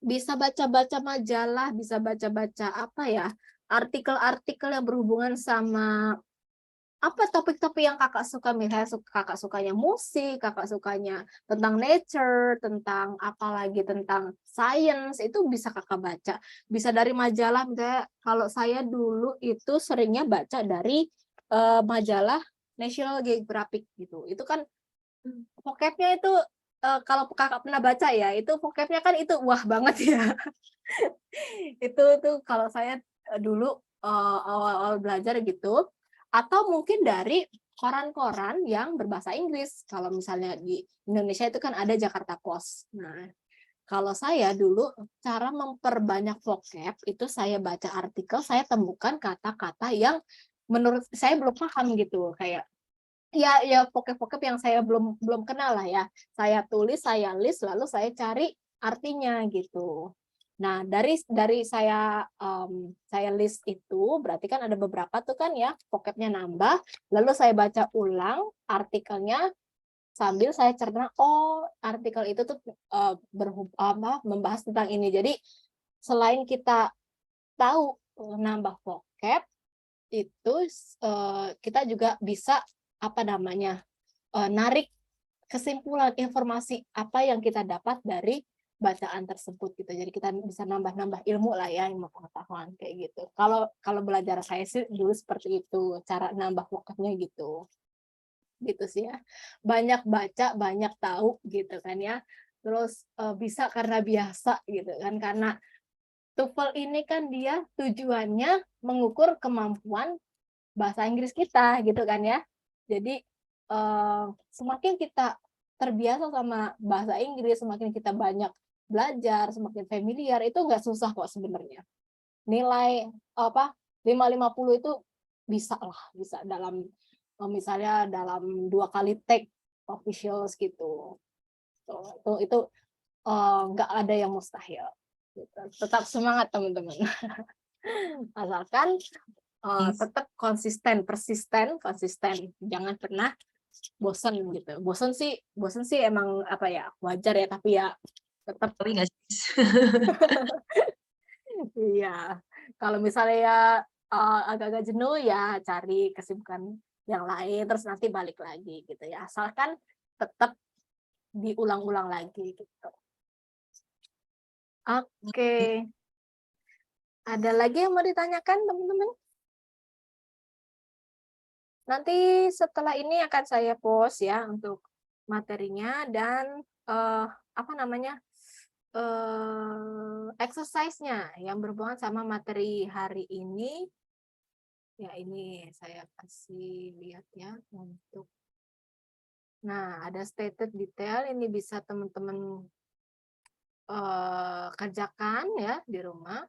Bisa baca-baca majalah, bisa baca-baca apa ya, artikel-artikel yang berhubungan sama apa topik-topik yang kakak suka. Misalnya kakak sukanya musik, kakak sukanya tentang nature, tentang apalagi tentang science, itu bisa kakak baca. Bisa dari majalah, misalnya kalau saya dulu itu seringnya baca dari majalah National Geographic gitu. Itu kan vocabnya itu kalau kakak pernah baca ya, itu vocabnya kan itu wah banget ya. Itu tuh kalau saya dulu awal-awal belajar gitu. Atau mungkin dari koran-koran yang berbahasa Inggris. Kalau misalnya di Indonesia itu kan ada Jakarta Post. Nah, kalau saya dulu cara memperbanyak vocab itu saya baca artikel, saya temukan kata-kata yang menurut saya belum paham gitu, kayak ya vocab-vocab yang saya belum kenal lah ya. Saya tulis, saya list, lalu saya cari artinya gitu. Nah, dari saya list itu berarti kan ada beberapa tuh kan ya, vocabnya nambah, lalu saya baca ulang artikelnya sambil saya cerna, oh artikel itu tuh membahas tentang ini. Jadi selain kita tahu nambah vocab, itu kita juga bisa apa namanya narik kesimpulan informasi apa yang kita dapat dari bacaan tersebut gitu. Jadi kita bisa nambah-nambah ilmu lah ya, ilmu pengetahuan kayak gitu. Kalau belajar saya sih dulu seperti itu, cara nambah vocabnya gitu. Gitu sih ya. Banyak baca, banyak tahu gitu kan ya. Terus bisa karena biasa gitu kan, karena TOEFL ini kan dia tujuannya mengukur kemampuan bahasa Inggris kita gitu kan ya. Jadi semakin kita terbiasa sama bahasa Inggris, semakin kita banyak belajar, semakin familiar, itu nggak susah kok sebenarnya. Nilai 550 itu bisa lah, bisa dalam misalnya dalam 2 kali take officials gitu. Itu nggak ada yang mustahil. Gitu. Tetap semangat teman-teman. Asalkan tetap konsisten, persisten, konsisten. Jangan pernah bosan gitu. Bosan sih emang apa ya, wajar ya, tapi ya tetap. Tapi nggak sih? Iya. Kalau misalnya ya agak-agak jenuh ya cari kesibukan yang lain, terus nanti balik lagi gitu ya. Asalkan tetap diulang-ulang lagi gitu. Oke. Ada lagi yang mau ditanyakan, teman-teman? Nanti setelah ini akan saya post ya untuk materinya dan apa namanya exercise-nya yang berhubungan sama materi hari ini. Ya ini saya kasih lihat ya untuk. Nah ada stated detail ini bisa teman-teman kerjakan ya di rumah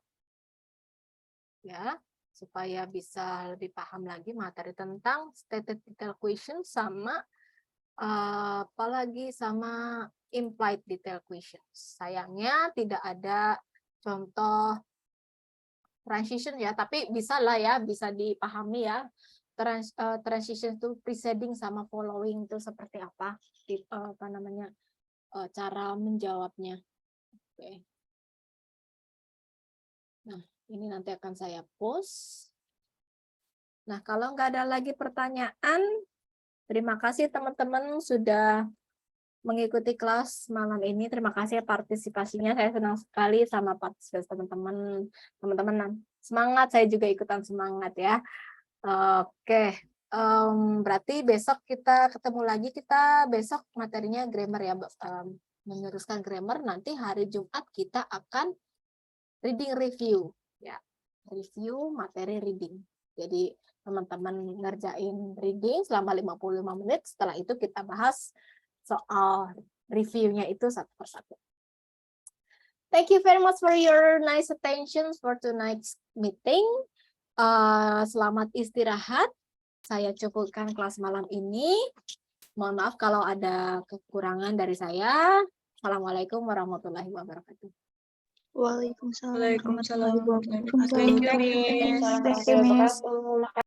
ya. Supaya bisa lebih paham lagi materi tentang stated detail question sama apalagi sama implied detail question. Sayangnya tidak ada contoh transition ya, tapi bisa lah ya, bisa dipahami ya. Transition itu preceding sama following itu seperti apa, apa namanya cara menjawabnya. Oke. Nah. Ini nanti akan saya post. Nah, kalau nggak ada lagi pertanyaan, terima kasih teman-teman sudah mengikuti kelas malam ini. Terima kasih partisipasinya. Saya senang sekali sama partisipasi teman-teman. Teman-teman semangat, saya juga ikutan semangat ya. Oke, berarti besok kita ketemu lagi. Kita besok materinya grammar ya, meneruskan grammar. Nanti hari Jumat kita akan reading review. Ya, review materi reading. Jadi teman-teman ngerjain reading selama 55 menit. Setelah itu kita bahas soal reviewnya itu satu persatu. Thank you very much for your nice attention for tonight's meeting. Selamat istirahat. Saya cukupkan kelas malam ini. Mohon maaf kalau ada kekurangan dari saya. Assalamualaikum warahmatullahi wabarakatuh. Waalaikumsalam. Waalaikumsalam warahmatullahi wabarakatuh. Thank you, Miss. Thank you, Miss.